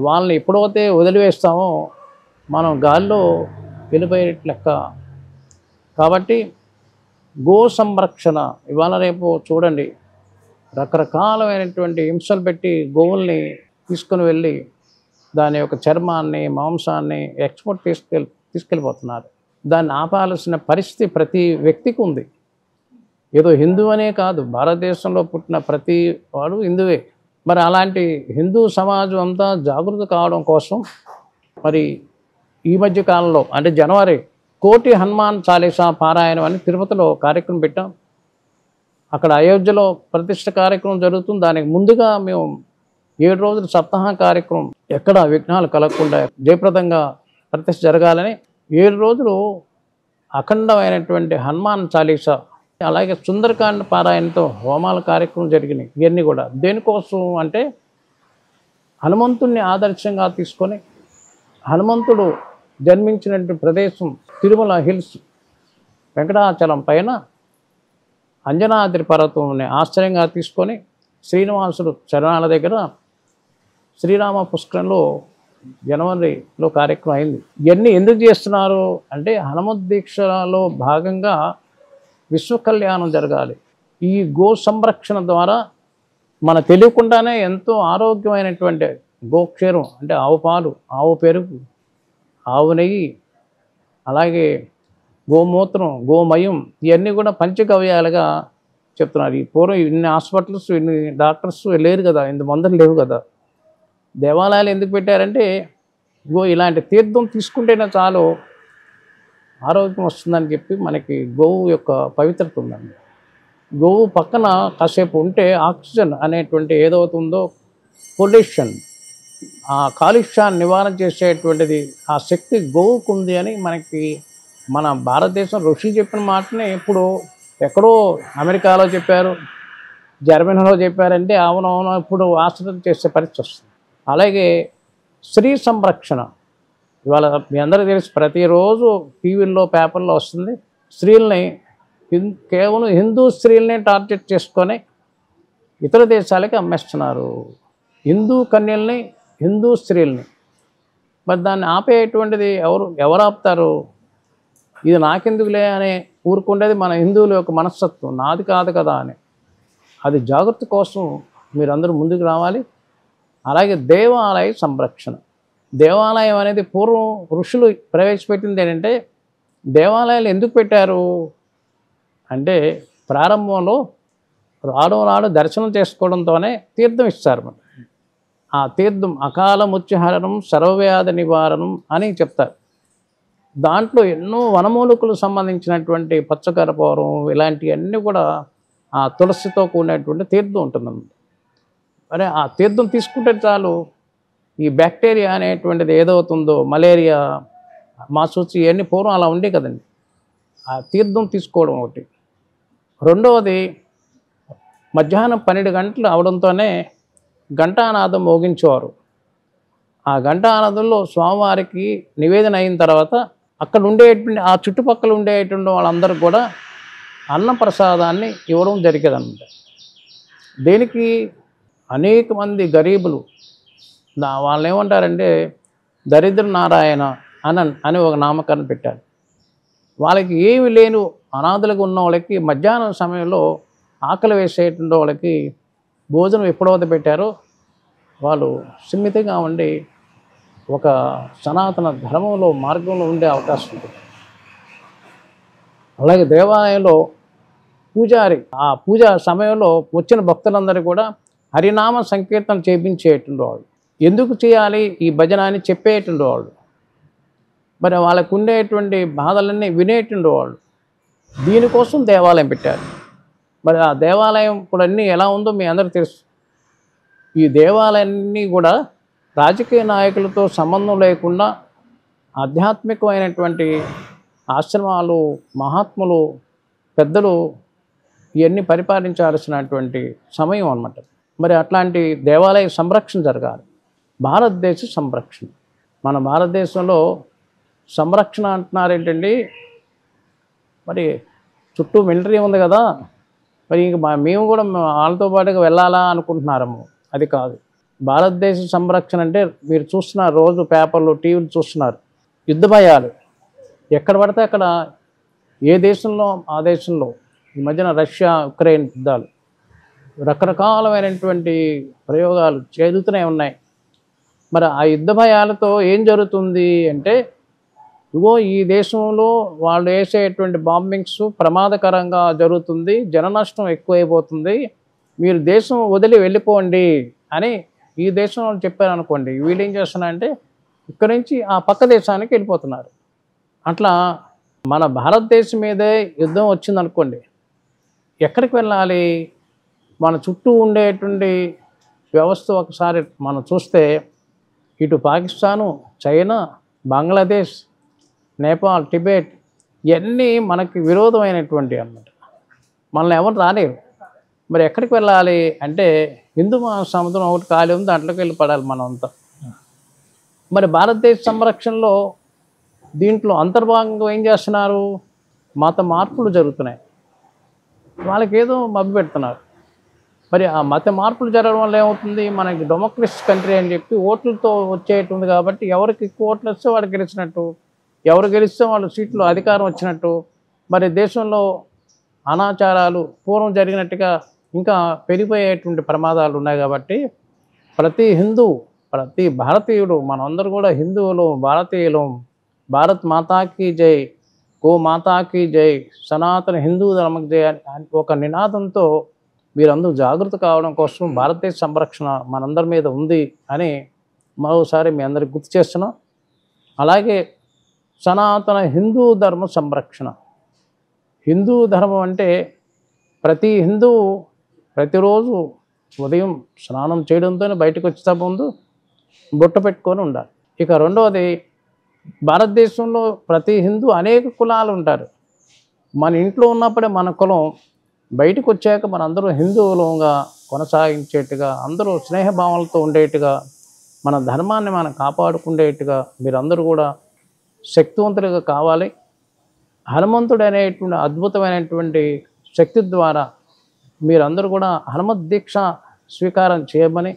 వాళ్ళని ఎప్పుడైతే వదిలివేస్తామో మనం గాల్లో వెళ్ళిపోయే లెక్క. కాబట్టి గో సంరక్షణ ఇవాళ రేపు చూడండి, రకరకాలమైనటువంటి హింసలు పెట్టి గోవుల్ని తీసుకుని వెళ్ళి దాని యొక్క చర్మాన్ని, మాంసాన్ని ఎక్స్పోర్ట్ తీసుకెళ్ళిపోతున్నారు. దాన్ని ఆపాల్సిన పరిస్థితి ప్రతి వ్యక్తికి ఉంది. ఏదో హిందూ అనే కాదు, భారతదేశంలో పుట్టిన ప్రతి వాడు హిందువే. మరి అలాంటి హిందూ సమాజం అంతా జాగృతి కావడం కోసం మరి ఈ మధ్య కాలంలో అంటే జనవరి 1,000,000 హనుమాన్ చాలీసా పారాయణం అని తిరుపతిలో కార్యక్రమం పెట్టాం. అక్కడ అయోధ్యలో ప్రతిష్ఠ కార్యక్రమం జరుగుతుంది. దానికి ముందుగా మేము 7 రోజుల సప్తాహ కార్యక్రమం ఎక్కడ విఘ్నాలు కలగకుండా జయప్రదంగా ప్రతిష్ఠ జరగాలని 7 రోజులు అఖండమైనటువంటి హనుమాన్ చాలీసా, అలాగే సుందరకాండ పారాయణతో హోమాల కార్యక్రమం జరిగినాయి. ఇవన్నీ కూడా దేనికోసం అంటే హనుమంతుడిని ఆదర్శంగా తీసుకొని, హనుమంతుడు జన్మించినటువంటి ప్రదేశం తిరుమల హిల్స్, వెంకటాచలం పైన అంజనాద్రి పర్వతంని ఆశ్రయంగా తీసుకొని శ్రీనివాసుడు చరణాల దగ్గర శ్రీరామ పుష్కరంలో జనవరిలో కార్యక్రమం అయింది. ఇవన్నీ ఎందుకు చేస్తున్నారు అంటే హనుమత్ దీక్షలో భాగంగా విశ్వ కళ్యాణం జరగాలి. ఈ గో సంరక్షణ ద్వారా మన తెలియకుండానే ఎంతో ఆరోగ్యమైనటువంటి గోక్షీరం అంటే ఆవు పాలు, ఆవు పెరుగు, ఆవు నెయ్యి, అలాగే గోమూత్రం, గోమయం ఇవన్నీ కూడా పంచగవ్యాలుగా చెప్తున్నారు. ఈ పూర్వం ఇన్ని హాస్పిటల్స్, ఇన్ని డాక్టర్స్ లేరు కదా, ఇంత మందులు లేవు కదా. దేవాలయాలు ఎందుకు పెట్టారంటే ఇగో ఇలాంటి తీర్థం తీసుకుంటేనే చాలు ఆరోగ్యం వస్తుందని చెప్పి మనకి గోవు యొక్క పవిత్రత ఉందండి. గోవు పక్కన కాసేపు ఉంటే ఆక్సిజన్ అనేటువంటి ఏదవుతుందో పొల్యూషన్, ఆ కాలుష్యాన్ని నివారణ చేసేటువంటిది ఆ శక్తి గోవుకు ఉంది అని మనకి మన భారతదేశం ఋషి చెప్పిన మాటనే ఇప్పుడు ఎక్కడో అమెరికాలో చెప్పారు, జర్మనీలో చెప్పారంటే అవునవును ఇప్పుడు ఆశ్రయం చేసే పరిస్థితి వస్తుంది. అలాగే స్త్రీ సంరక్షణ ఇవాళ మీ అందరికీ తెలుసు, ప్రతిరోజు టీవీల్లో పేపర్లో వస్తుంది. స్త్రీల్ని కేవలం హిందూ స్త్రీల్ని టార్గెట్ చేసుకొని ఇతర దేశాలకి అమ్మేస్తున్నారు. హిందూ కన్యల్ని, హిందూ స్త్రీల్ని. మరి దాన్ని ఆపేటువంటిది ఎవరు ఆపుతారు? ఇది నాకెందుకులే అని ఊరుకుండేది మన హిందువుల యొక్క మనస్తత్వం, నాది కాదు కదా అని. అది జాగ్రత్త కోసం మీరందరూ ముందుకు రావాలి. అలాగే దేవాలయ సంరక్షణ. దేవాలయం అనేది పూర్వం ఋషులు ప్రవేశపెట్టింది ఏంటంటే, దేవాలయాలు ఎందుకు పెట్టారు అంటే ప్రారంభంలో రాడు దర్శనం చేసుకోవడంతోనే తీర్థం ఇస్తారు. ఆ తీర్థం అకాల ముత్యహరణం, సర్వవ్యాధి నివారణం అని చెప్తారు. దాంట్లో ఎన్నో వనమూలికలకు సంబంధించినటువంటి పచ్చకర్పూరం ఇలాంటివన్నీ కూడా ఆ తులసితో కూడినటువంటి తీర్థం ఉంటుందన్నమాట. మరి ఆ తీర్థం తీసుకుంటే చాలు ఈ బ్యాక్టీరియా అనేటువంటిది ఏదవుతుందో మలేరియా, మాసూచి ఇవన్నీ పూర్వం అలా ఉండే కదండి. ఆ తీర్థం తీసుకోవడం ఒకటి. రెండవది మధ్యాహ్నం 12 గంటలు అవడంతోనే ఘంటానాదం మోగించేవారు. ఆ ఘంటానాదంలో స్వామివారికి నివేదన అయిన తర్వాత అక్కడ ఉండేటువంటి ఆ చుట్టుపక్కల ఉండేటువంటి వాళ్ళందరూ కూడా అన్న ప్రసాదాన్ని ఇవ్వడం జరిగేదన్నమాట. దేనికి? అనేక మంది గరీబులు వాళ్ళని ఏమంటారంటే దరిద్ర నారాయణ అని ఒక నామకరణం పెట్టారు. వాళ్ళకి ఏమి లేని అనాథలుగా ఉన్న వాళ్ళకి మధ్యాహ్నం సమయంలో ఆకలి వేసేటువంటి వాళ్ళకి భోజనం ఎప్పుడైతే పెట్టారో వాళ్ళు సున్నితంగా ఉండి ఒక సనాతన ధర్మంలో మార్గంలో ఉండే అవకాశం ఉంటుంది. అలాగే దేవాలయంలో పూజారి ఆ పూజా సమయంలో వచ్చిన భక్తులందరూ కూడా హరినామ సంకీర్తన చేయించేటువంటి వాళ్ళు. ఎందుకు చేయాలి ఈ భజన అని చెప్పేటువంటి వాళ్ళు. మరి వాళ్ళకు ఉండేటువంటి బాధలన్నీ వినేటువంటి వాళ్ళు. దీనికోసం దేవాలయం పెట్టారు. మరి ఆ దేవాలయం ఇప్పుడు అన్నీ ఎలా ఉందో మీ అందరికీ తెలుసు. ఈ దేవాలయాన్ని కూడా రాజకీయ నాయకులతో సంబంధం లేకుండా ఆధ్యాత్మికమైనటువంటి ఆశ్రమాలు, మహాత్ములు, పెద్దలు ఇవన్నీ పరిపాలించాల్సినటువంటి సమయం అన్నమాట. మరి అట్లాంటి దేవాలయ సంరక్షణ జరగాలి. భారతదేశ సంరక్షణ. మన భారతదేశంలో సంరక్షణ అంటున్నారు ఏంటండి, మరి చుట్టూ మిలిటరీ ఉంది కదా, మరి ఇంక మేము కూడా వాళ్ళతో పాటుగా వెళ్ళాలా అనుకుంటున్నారేమో. అది కాదు. భారతదేశ సంరక్షణ అంటే మీరు చూస్తున్నారు, రోజు పేపర్లు, టీవీలు చూస్తున్నారు. యుద్ధ భయాలు ఎక్కడ పడితే అక్కడ, ఏ దేశంలో ఆ దేశంలో. ఈ మధ్యన రష్యా ఉక్రెయిన్ యుద్ధాలు, రకరకాలమైనటువంటి ప్రయోగాలు జరుగుతూనే ఉన్నాయి. మరి ఆ యుద్ధ భయాలతో ఏం జరుగుతుంది అంటే, ఇగో ఈ దేశంలో వాళ్ళు వేసేటువంటి బాంబింగ్స్ ప్రమాదకరంగా జరుగుతుంది, జన నష్టం ఎక్కువైపోతుంది, మీరు దేశం వదిలి వెళ్ళిపోండి అని ఈ దేశం వాళ్ళు చెప్పారనుకోండి, వీళ్ళు ఏం చేస్తున్నారంటే ఇక్కడి నుంచి ఆ పక్క దేశానికి వెళ్ళిపోతున్నారు. అట్లా మన భారతదేశం మీదే యుద్ధం వచ్చిందనుకోండి, ఎక్కడికి వెళ్ళాలి? మన చుట్టూ ఉండేటువంటి వ్యవస్థ ఒకసారి మనం చూస్తే, ఇటు పాకిస్తాను, చైనా, బంగ్లాదేశ్, నేపాల్, టిబెట్ ఇవన్నీ మనకి విరోధమైనటువంటి అన్నమాట. మనల్ని ఎవరు రాలేరు. మరి ఎక్కడికి వెళ్ళాలి అంటే హిందూ మహాసముద్రం ఒకటి ఖాళీ ఉంది, దాంట్లోకి వెళ్ళి పడాలి మనం అంతా. మరి భారతదేశ సంరక్షణలో దీంట్లో అంతర్భాగంగా ఏం చేస్తున్నారు? మత మార్పులు జరుగుతున్నాయి. వాళ్ళకి ఏదో మభ్య పెడుతున్నారు. మరి ఆ మత మార్పులు జరగడం వల్ల ఏమవుతుంది? మనకి డెమోక్రసీ కంట్రీ అని చెప్పి ఓట్లతో వచ్చేటుంది కాబట్టి ఎవరికి ఎక్కువ ఓట్లు వస్తే వాడు గెలిచినట్టు, ఎవరు గెలిస్తే వాళ్ళు సీట్లు అధికారం వచ్చినట్టు. మరి దేశంలో అనాచారాలు పూర్వం జరిగినట్టుగా ఇంకా పెరిగిపోయేటువంటి ప్రమాదాలు ఉన్నాయి. కాబట్టి ప్రతి హిందూ, ప్రతి భారతీయుడు, మనందరూ కూడా హిందువులు, భారతీయులు, భారత్ మాతాకి జై గో మాతాకి జై, సనాతన హిందూ ధర్మకి జై అని ఒక నినాదంతో మీరందరూ జాగృత కావడం కోసం భారతదేశ సంరక్షణ మనందరి మీద ఉంది అని మరోసారి మీ అందరికి గుర్తు చేస్తున్నాం. అలాగే సనాతన హిందూ ధర్మ సంరక్షణ. హిందూ ధర్మం అంటే ప్రతి హిందువు ప్రతిరోజు ఉదయం స్నానం చేయడంతోనే బయటకు వచ్చే ముందు బొట్ట పెట్టుకొని ఉండాలి. ఇక రెండవది, భారతదేశంలో ప్రతి హిందూ అనేక కులాలు ఉంటారు. మన ఇంట్లో ఉన్నప్పుడే మన కులం, బయటకు వచ్చాక మనందరూ హిందువులుగా కొనసాగించేట్టుగా, అందరూ స్నేహభావాలతో ఉండేట్టుగా, మన ధర్మాన్ని మనం కాపాడుకునేట్టుగా మీరందరూ కూడా శక్తివంతులుగా కావాలి. హనుమంతుడు అనేటువంటి అద్భుతమైనటువంటి శక్తి ద్వారా మీరందరూ కూడా హనుమత్ దీక్ష స్వీకారం చేయమని,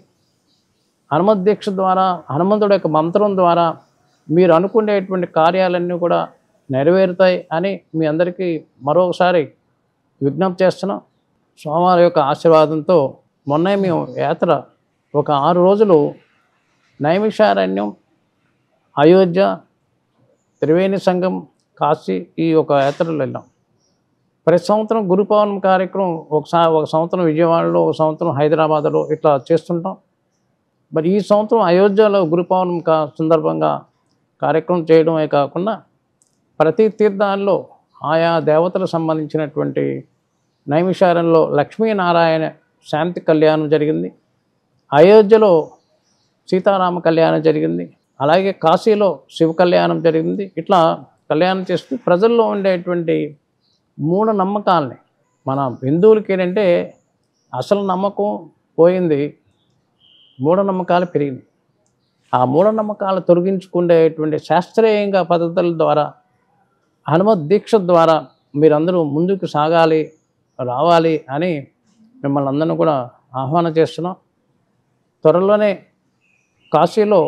హనుమత్ దీక్ష ద్వారా, హనుమంతుడి యొక్క మంత్రం ద్వారా మీరు అనుకునేటువంటి కార్యాలన్నీ కూడా నెరవేరుతాయి అని మీ అందరికీ మరొకసారి విజ్ఞప్తి చేస్తున్నాం. స్వామివారి యొక్క ఆశీర్వాదంతో మొన్నే మేము యాత్ర ఒక 6 రోజులు నైమిషారణ్యం, అయోధ్య, త్రివేణి సంఘం, కాశీ ఈ ఒక యాత్రలు వెళ్ళాం. ప్రతి సంవత్సరం గురు పౌర్ణమి కార్యక్రమం ఒక సంవత్సరం విజయవాడలో, ఒక సంవత్సరం హైదరాబాద్లో ఇట్లా చేస్తుంటాం. మరి ఈ సంవత్సరం అయోధ్యలో గురు పౌర్ణమి సందర్భంగా కార్యక్రమం చేయడమే కాకుండా ప్రతి తీర్థాల్లో ఆయా దేవతలకు సంబంధించినటువంటి నైమిషారణ్యంలో లక్ష్మీనారాయణ శాంతి కళ్యాణం జరిగింది, అయోధ్యలో సీతారామ కళ్యాణం జరిగింది, అలాగే కాశీలో శివ కళ్యాణం జరిగింది. ఇట్లా కళ్యాణం చేస్తూ ప్రజల్లో ఉండేటువంటి మూఢనమ్మకాలని, మన హిందువులకి ఏంటంటే అసలు నమ్మకం పోయింది, మూఢనమ్మకాలు పెరిగింది. ఆ మూఢనమ్మకాలు తొలగించుకునేటువంటి శాస్త్రీయంగా పద్ధతుల ద్వారా, హనుమత్ దీక్ష ద్వారా మీరందరూ ముందుకు సాగాలి, రావాలి అని మిమ్మల్ని అందరినీ కూడా ఆహ్వానం చేస్తున్నాం. త్వరలోనే కాశీలో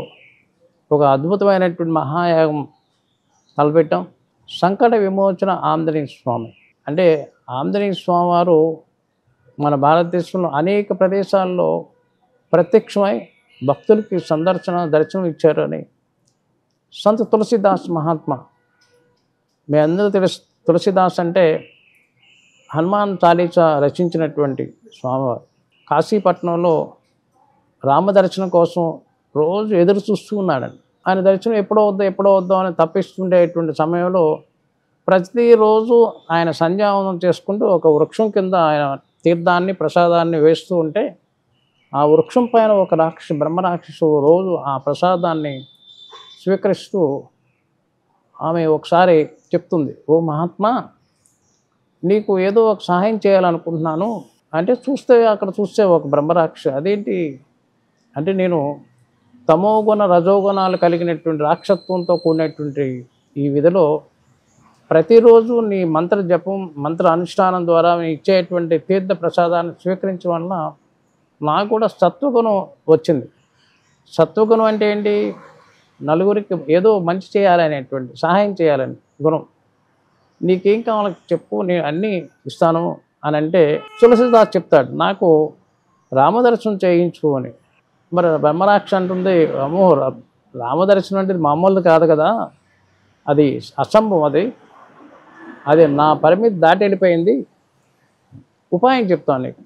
ఒక అద్భుతమైనటువంటి మహాయాగం తలపెట్టాం. సంకట విమోచన ఆంజనేయ స్వామి అంటే ఆంజనేయ స్వామి వారు మన భారతదేశంలో అనేక ప్రదేశాల్లో ప్రత్యక్షమై భక్తులకి దర్శనం ఇచ్చారని సంత తులసిదాస్ మహాత్మా, మీ అందరూ తెలుసు. తులసిదాస్ అంటే హనుమాన్ చాలీసా రచించినటువంటి స్వామివారు. కాశీపట్నంలో రామదర్శనం కోసం రోజు ఎదురు చూస్తూ ఉన్నాడండి. ఆయన దర్శనం ఎప్పుడో వద్దో అని తప్పిస్తుండేటువంటి సమయంలో ప్రతిరోజు ఆయన సంధ్యావందనం చేసుకుంటూ ఒక వృక్షం కింద ఆయన తీర్థాన్ని, ప్రసాదాన్ని వేస్తూ ఉంటే ఆ వృక్షం పైన ఒక బ్రహ్మరాక్షసు రోజు ఆ ప్రసాదాన్ని స్వీకరిస్తూ ఆమె ఒకసారి చెప్తుంది, ఓ మహాత్మా, నీకు ఏదో ఒక సహాయం చేయాలనుకుంటున్నాను అంటే అక్కడ చూస్తే ఒక బ్రహ్మరాక్షసు. అదేంటి అంటే, నేను తమోగుణ రజోగుణాలు కలిగినటువంటి రాక్షత్వంతో కూడినటువంటి ఈ విధిలో ప్రతిరోజు నీ మంత్ర జపం, మంత్ర అనుష్ఠానం ద్వారా ఇచ్చేటువంటి తీర్థ ప్రసాదాన్ని స్వీకరించడం వలన నాకు కూడా సత్వగుణం వచ్చింది. సత్వగుణం అంటే ఏంటి? నలుగురికి ఏదో మంచి చేయాలనేటువంటి, సహాయం చేయాలని గుణం. నీకేం కావాలో చెప్పు, నేను అన్నీ ఇస్తాను అని అంటే తులసిదాస్ చెప్తాడు, నాకు రామదర్శనం చేయించు అని. మరి బ్రహ్మరాక్ష అంటుంది, అమ్మో రామదర్శనం అంటే మామూలు కాదు కదా, అది అసంభవం, అది నా పరిమితి దాటి వెళ్ళిపోయింది. ఉపాయం చెప్తాను నీకు.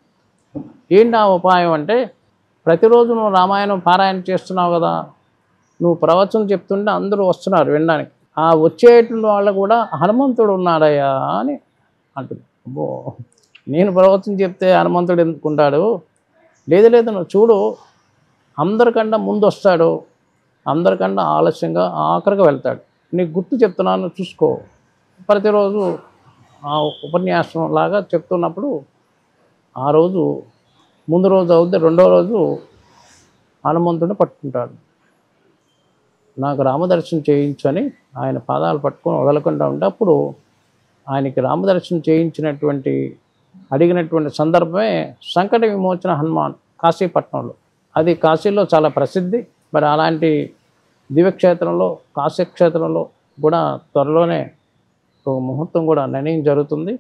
ఏంటి ఆ ఉపాయం అంటే, ప్రతిరోజు నువ్వు రామాయణం పారాయణ చేస్తున్నావు కదా, నువ్వు ప్రవచనం చెప్తుంటే అందరూ వస్తున్నారు వినడానికి. ఆ వచ్చేటువంటి వాళ్ళు కూడా హనుమంతుడు ఉన్నాడయ్యా అని అంటుంది. అబ్బో, నేను ప్రవచనం చెప్తే హనుమంతుడు ఎందుకుంటాడు? లేదు నువ్వు చూడు, అందరికన్నా ముందు వస్తాడు, అందరికన్నా ఆలస్యంగా ఆఖరికి వెళ్తాడు. నీకు గుర్తు చెప్తున్నాను, చూసుకో. ప్రతిరోజు ఆ ఉపన్యాసం లాగా చెప్తున్నప్పుడు ఆ రోజు ముందు రోజు అవుద్ది, రెండో రోజు హనుమంతుడిని పట్టుకుంటాడు. నాకు రామదర్శనం చేయించని ఆయన పాదాలు పట్టుకొని వదలకుండా ఉంటే, అప్పుడు ఆయనకి రామదర్శనం చేయించినటువంటి అడిగినటువంటి సందర్భమే సంకట విమోచన హనుమాన్ కాశీపట్నంలో. అది కాశీలో చాలా ప్రసిద్ధి. మరి అలాంటి దివ్యక్షేత్రంలో, కాశీక్షేత్రంలో కూడా త్వరలోనే ఒక ముహూర్తం కూడా నిర్ణయం జరుగుతుంది.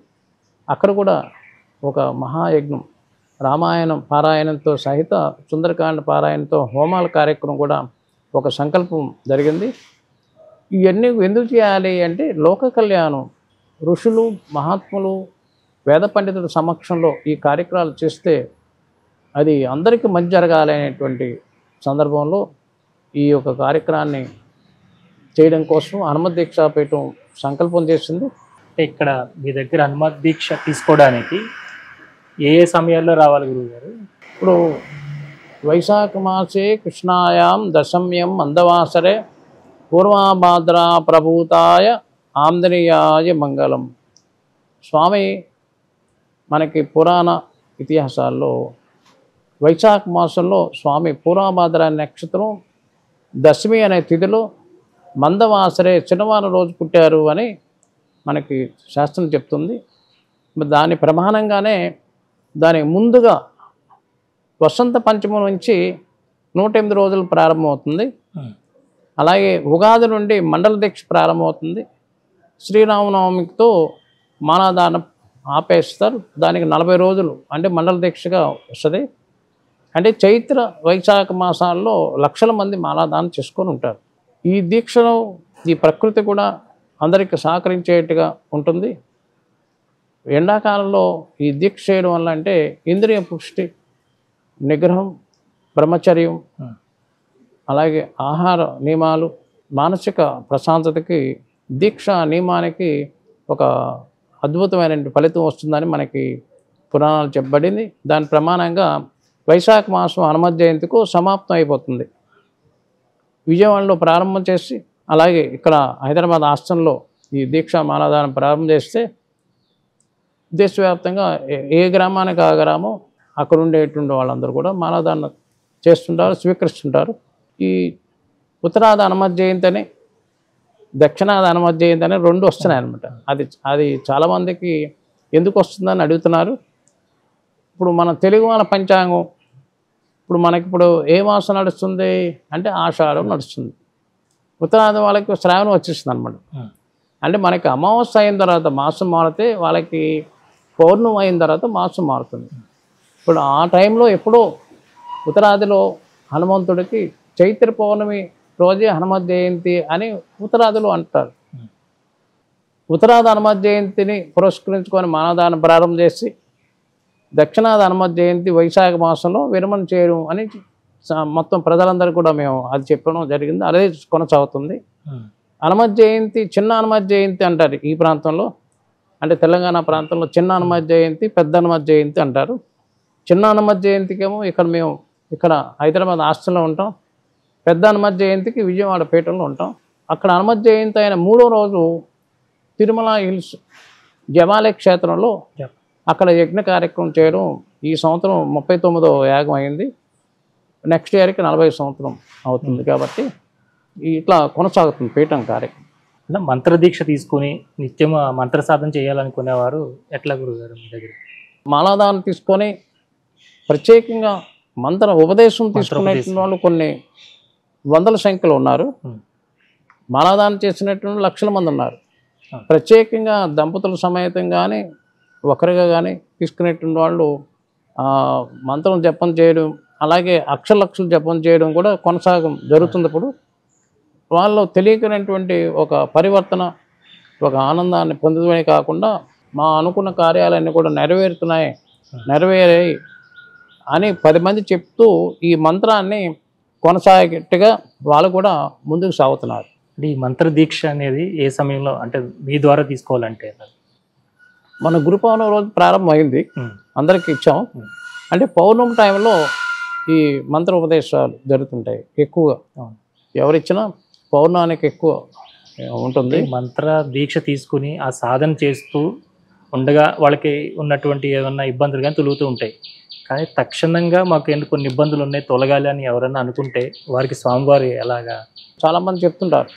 అక్కడ కూడా ఒక మహాయజ్ఞం, రామాయణం పారాయణంతో సహిత సుందరకాండ పారాయణంతో హోమాల కార్యక్రమం కూడా ఒక సంకల్పం జరిగింది. ఇవన్నీ ఎందుకు చేయాలి అంటే లోక కళ్యాణం ఋషులు మహాత్ములు వేద పండితుల సమక్షంలో ఈ కార్యక్రమాలు చేస్తే అది అందరికీ మంచి జరగాలి అనేటువంటి సందర్భంలో ఈ యొక్క కార్యక్రమాన్ని చేయడం కోసం హనుమత్ దీక్షాపీఠం సంకల్పం చేసింది. అంటే ఇక్కడ మీ దగ్గర హనుమత్ దీక్ష తీసుకోవడానికి ఏ ఏ సమయాల్లో రావాలి గురువుగారు? ఇప్పుడు వైశాఖ మాసే కృష్ణాయాం దశమ్యం మందవాసరే పూర్వాభాద్ర ప్రభూతాయ ఆంజనేయాయ మంగళం. స్వామి మనకి పురాణ ఇతిహాసాల్లో వైశాఖ మాసంలో స్వామి పూర్వాభాద్ర నక్షత్రం దశమి అనే తిథిలో మందవాసరే శనివారం రోజు పుట్టారు అని మనకి శాస్త్రం చెప్తుంది. దాని ప్రమాణంగానే దానికి ముందుగా వసంత పంచమి నుంచి 108 రోజులు ప్రారంభమవుతుంది. అలాగే ఉగాది నుండి మండల దీక్ష ప్రారంభమవుతుంది. శ్రీరామనవమితో మాలాదానం ఆపేస్తారు. దానికి 40 రోజులు అంటే మండల దీక్షగా వస్తుంది. అంటే చైత్ర వైశాఖ మాసాల్లో లక్షల మంది మాలాదానం చేసుకొని ఉంటారు. ఈ దీక్షలో ఈ ప్రకృతి కూడా అందరికీ సహకరించేట్టుగా ఉంటుంది. ఎండాకాలంలో ఈ దీక్ష చేయడం వల్ల అంటే ఇంద్రియ పుష్టి, నిగ్రహం, బ్రహ్మచర్యం, అలాగే ఆహార నియమాలు, మానసిక ప్రశాంతతకి దీక్ష నియమానికి ఒక అద్భుతమైన ఫలితం వస్తుందని మనకి పురాణాలు చెప్పబడింది. దాని ప్రమాణంగా వైశాఖ మాసం హనుమత్ జయంతికు సమాప్తం అయిపోతుంది. విజయవాడలో ప్రారంభం చేసి అలాగే ఇక్కడ హైదరాబాద్ ఆశ్రమంలో ఈ దీక్షా మాలాదానం ప్రారంభం చేస్తే దేశవ్యాప్తంగా ఏ గ్రామానికి ఆ గ్రామం అక్కడ ఉండేటువంటి వాళ్ళందరూ కూడా మాలాదానం చేస్తుంటారు, స్వీకరిస్తుంటారు. ఈ ఉత్తరాది హనుమత్ జయంతి అని, దక్షిణాది హనుమత్ జయంతి అని 2 వస్తున్నాయి అనమాట. అది చాలామందికి ఎందుకు వస్తుందని అడుగుతున్నారు. ఇప్పుడు మన తెలుగు వాళ్ళ పంచాంగం ఇప్పుడు మనకిప్పుడు ఏ మాసం నడుస్తుంది అంటే ఆషాఢం నడుస్తుంది. ఉత్తరాది వాళ్ళకి శ్రావణం వచ్చేస్తుంది అనమాట. అంటే మనకి అమావాస్య అయిన తర్వాత మాసం మారితే వాళ్ళకి పౌర్ణమి అయిన తర్వాత మాసం మారుతుంది. ఇప్పుడు ఆ టైంలో ఎప్పుడో ఉత్తరాదిలో హనుమంతుడికి చైత్ర పౌర్ణమి రోజే హనుమత్ జయంతి అని ఉత్తరాదిలో అంటారు. ఉత్తరాది హనుమత్ జయంతిని పురస్కరించుకొని మానదానం ప్రారంభం చేసి దక్షిణాది హనుమత్ జయంతి వైశాఖ మాసంలో విరమణ చేయడం అని మొత్తం ప్రజలందరూ కూడా మేము అది చెప్పడం జరిగింది. అదే కొనసాగుతుంది. హనుమత్ జయంతి, చిన్న హనుమత్ జయంతి అంటారు ఈ ప్రాంతంలో. అంటే తెలంగాణ ప్రాంతంలో చిన్న హనుమత్ జయంతి, పెద్ద హనుమత్ జయంతి అంటారు. చిన్న హనుమత్ జయంతికేమో మేము ఇక్కడ హైదరాబాద్ హాస్టల్లో ఉంటాం. పెద్ద హనుమత్ జయంతికి విజయవాడ పీఠంలో ఉంటాం. అక్కడ హనుమత్ జయంతి అయిన 3వ రోజు తిరుమల హిల్స్ జమాలయ క్షేత్రంలో అక్కడ యజ్ఞ కార్యక్రమం చేయడం ఈ సంవత్సరం 39వ యాగం అయింది. నెక్స్ట్ ఇయర్కి 40 సంవత్సరం అవుతుంది. కాబట్టి ఇట్లా కొనసాగుతుంది పీఠం కార్యక్రమం. అంటే మంత్రదీక్ష తీసుకుని నిత్యం మంత్ర సాధన చేయాలనుకునేవారు ఎట్లా గురుగారు మీ దగ్గర? మాలాదానం తీసుకొని ప్రత్యేకంగా మంత్ర ఉపదేశం తీసుకునేటువంటి వాళ్ళు కొన్ని వందల సంఖ్యలో ఉన్నారు. మాలాదానం చేసినటువంటి లక్షల మంది ఉన్నారు. ప్రత్యేకంగా దంపతుల సమేతం కానీ ఒకరిగా కానీ తీసుకునేటువంటి వాళ్ళు మంత్రం జపం చేయడం, అలాగే అక్షలక్షలు జపం చేయడం కూడా జరుగుతుంది. ఇప్పుడు వాళ్ళు తెలియకనటువంటి ఒక పరివర్తన, ఒక ఆనందాన్ని పొందడమే కాకుండా మా అనుకున్న కార్యాలన్నీ కూడా నెరవేరాయి అని 10 మంది చెప్తూ ఈ మంత్రాన్ని కొనసాగేట్టుగా వాళ్ళు కూడా ముందుకు సాగుతున్నారు. ఈ మంత్ర దీక్ష అనేది ఏ సమయంలో అంటే మీ ద్వారా తీసుకోవాలంటే? మన గురు పౌర్ణమి రోజు ప్రారంభమైంది, అందరికీ ఇచ్చాం. అంటే పౌర్ణమి టైంలో ఈ మంత్ర ఉపదేశాలు జరుగుతుంటాయి ఎక్కువగా. ఎవరిచ్చినా పౌర్ణానికి ఎక్కువ ఉంటుంది. మంత్ర దీక్ష తీసుకుని ఆ సాధన చేస్తూ ఉండగా వాళ్ళకి ఉన్నటువంటి ఏమన్నా ఇబ్బందులు కానీ తొలుగుతూ ఉంటాయి. కానీ తక్షణంగా మాకు ఎందుకు కొన్ని ఇబ్బందులు ఉన్నాయి, తొలగాలి అని ఎవరైనా అనుకుంటే వారికి స్వామివారు ఎలాగా? చాలామంది చెప్తుంటారు,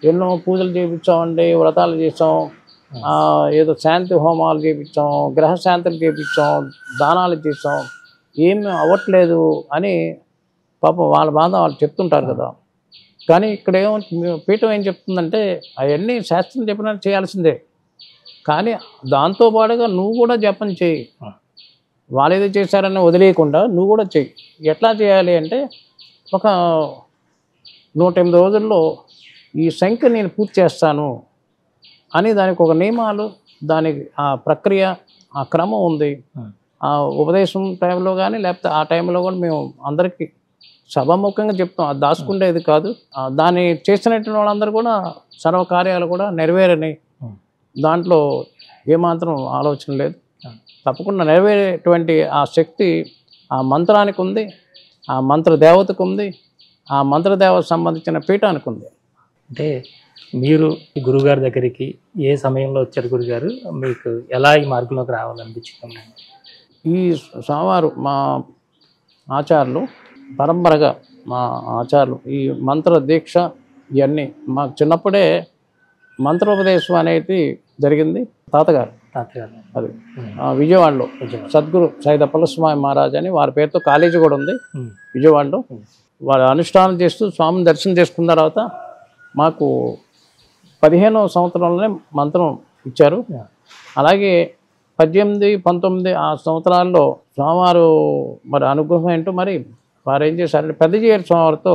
ఎన్నో పూజలు చేయించామండి, వ్రతాలు చేసాం, ఏదో శాంతి హోమాలు చేయించాం, గ్రహ శాంతులు చేయించాం, దానాలు చేసాం, ఏమి అవ్వట్లేదు అని పాపం వాళ్ళ బాధ వాళ్ళు చెప్తుంటారు కదా. కానీ ఇక్కడ పీఠం ఏం చెప్తుందంటే అవన్నీ శాస్త్రం చెప్పినట్టు చేయాల్సిందే, కానీ దాంతోపాటుగా నువ్వు కూడా జపం చేయి. వాళ్ళు ఏదో చేశారని వదిలేయకుండా నువ్వు కూడా చెయ్యి. ఎట్లా చేయాలి అంటే ఒక 108 రోజుల్లో ఈ సంఖ్య నేను పూర్తి చేస్తాను అని దానికి ఒక నియమాలు దానికి ఆ ప్రక్రియ, ఆ క్రమం ఉంది. ఆ ఉపదేశం టైంలో కానీ లేకపోతే ఆ టైంలో కూడా మేము అందరికీ సభాముఖంగా చెప్తాం. అది దాచుకునేది కాదు. దాన్ని చేసినటువంటి వాళ్ళందరూ కూడా సర్వకార్యాలు కూడా నెరవేరని, దాంట్లో ఏమాత్రం ఆలోచన లేదు. తప్పకుండా నెరవేరేటువంటి ఆ శక్తి ఆ మంత్రానికి ఉంది, ఆ మంత్ర దేవతకు ఉంది, ఆ మంత్రదేవతకు సంబంధించిన పీఠానికి ఉంది. అంటే మీరు ఈ గురుగారి దగ్గరికి ఏ సమయంలో వచ్చారు గురుగారు? మీకు ఎలా ఈ మార్గంలోకి రావాలనిపించింది? ఈ స్వామివారు మా ఆచార్యులు పరంపరగా, మా ఆచార్యులు ఈ మంత్ర దీక్ష ఇవన్నీ మాకు చిన్నప్పుడే మంత్రోపదేశం అనేది జరిగింది. తాతగారు అది విజయవాడలో సద్గురు సైదప్పల స్వామి మహారాజ్ అని వారి పేరుతో కాలేజీ కూడా ఉంది విజయవాడలో. వారు అనుష్ఠానం చేస్తూ స్వామిని దర్శనం చేసుకున్న తర్వాత మాకు 15వ సంవత్సరంలోనే మంత్రం ఇచ్చారు. అలాగే 18, 19 ఆ సంవత్సరాల్లో స్వామివారు మరి అనుగ్రహం ఏంటో మరి వారు ఏం చేశారంటే పెద్దజీయర్ స్వామివారితో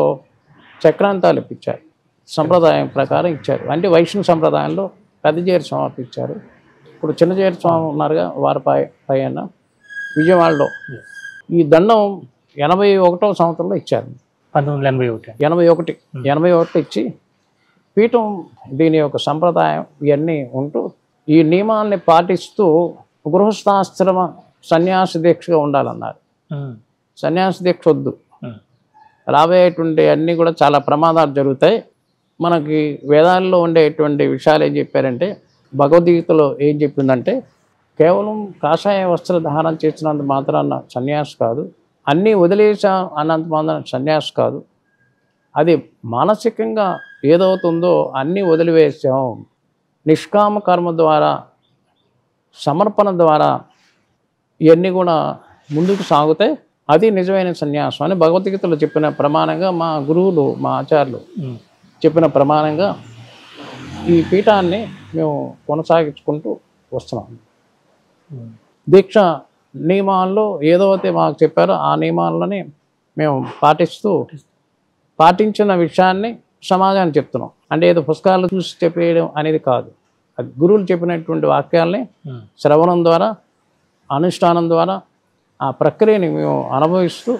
చక్రాంతాలు ఇప్పించారు. సంప్రదాయం ప్రకారం ఇచ్చారు. అంటే వైష్ణవ సంప్రదాయంలో పెద్దజీయర్ స్వామివారికి ఇచ్చారు. ఇప్పుడు చిన్నజీయర్ స్వామి ఉన్నారుగా, వారి పైన విజయవాడలో ఈ దండం 81వ సంవత్సరంలో ఇచ్చారు. 81 ఇచ్చి పీఠం దీని యొక్క సంప్రదాయం ఇవన్నీ ఉంటూ ఈ నియమాల్ని పాటిస్తూ గృహస్థాశ్రమ సన్యాసి దీక్షగా ఉండాలన్నారు. సన్యాసి దీక్ష వద్దు, రాబోయేటువంటి అన్నీ కూడా చాలా ప్రమాదాలు జరుగుతాయి. మనకి వేదాల్లో ఉండేటువంటి విషయాలు ఏం చెప్పారంటే, భగవద్గీతలో ఏం చెప్పిందంటే కేవలం కాషాయ వస్త్రధారణ చేసినంత మాత్రాన సన్యాసి కాదు, అన్నీ వదిలేసా అన్నంత మాత్రాన సన్యాసి కాదు, అది మానసికంగా ఏదవుతుందో అన్నీ వదిలివేసాం, నిష్కామ కర్మ ద్వారా సమర్పణ ద్వారా ఇవన్నీ కూడా ముందుకు సాగుతాయి, అది నిజమైన సన్యాసం అని భగవద్గీతలో చెప్పిన ప్రమాణంగా మా గురువులు, మా ఆచార్యులు చెప్పిన ప్రమాణంగా ఈ పీఠాన్ని మేము కొనసాగించుకుంటూ వస్తున్నాం. దీక్ష నియమాల్లో ఏదైతే మాకు చెప్పారో ఆ నియమాలని మేము పాటించిన విషయాన్ని సమాజానికి చెప్తున్నాం. అంటే ఏదో పుస్తకాలు చూసి చెప్పేయడం అనేది కాదు. అది గురువులు చెప్పినటువంటి వాక్యాలని శ్రవణం ద్వారా, అనుష్ఠానం ద్వారా ఆ ప్రక్రియని మేము అనుభవిస్తూ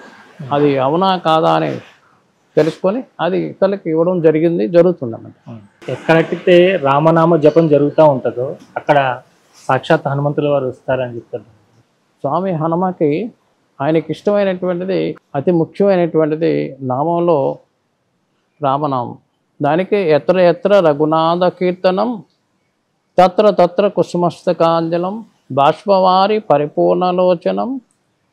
అది అవునా కాదా అని తెలుసుకొని అది ఇతరులకు ఇవ్వడం జరుగుతుందన్నమాట. ఎక్కడైతే రామనామ జపం జరుగుతూ ఉంటుందో అక్కడ సాక్షాత్ హనుమంతుల వారు వస్తారని చెప్తారు. స్వామి హనుమకి ఆయనకి ఇష్టమైనటువంటిది, అతి ముఖ్యమైనటువంటిది నామంలో రామనామం. దానికి ఎత్ర ఎత్ర రఘునాథ కీర్తనం తత్ర తత్ర కుసుమస్తకాంజలం బాష్పవారి పరిపూర్ణలోచనం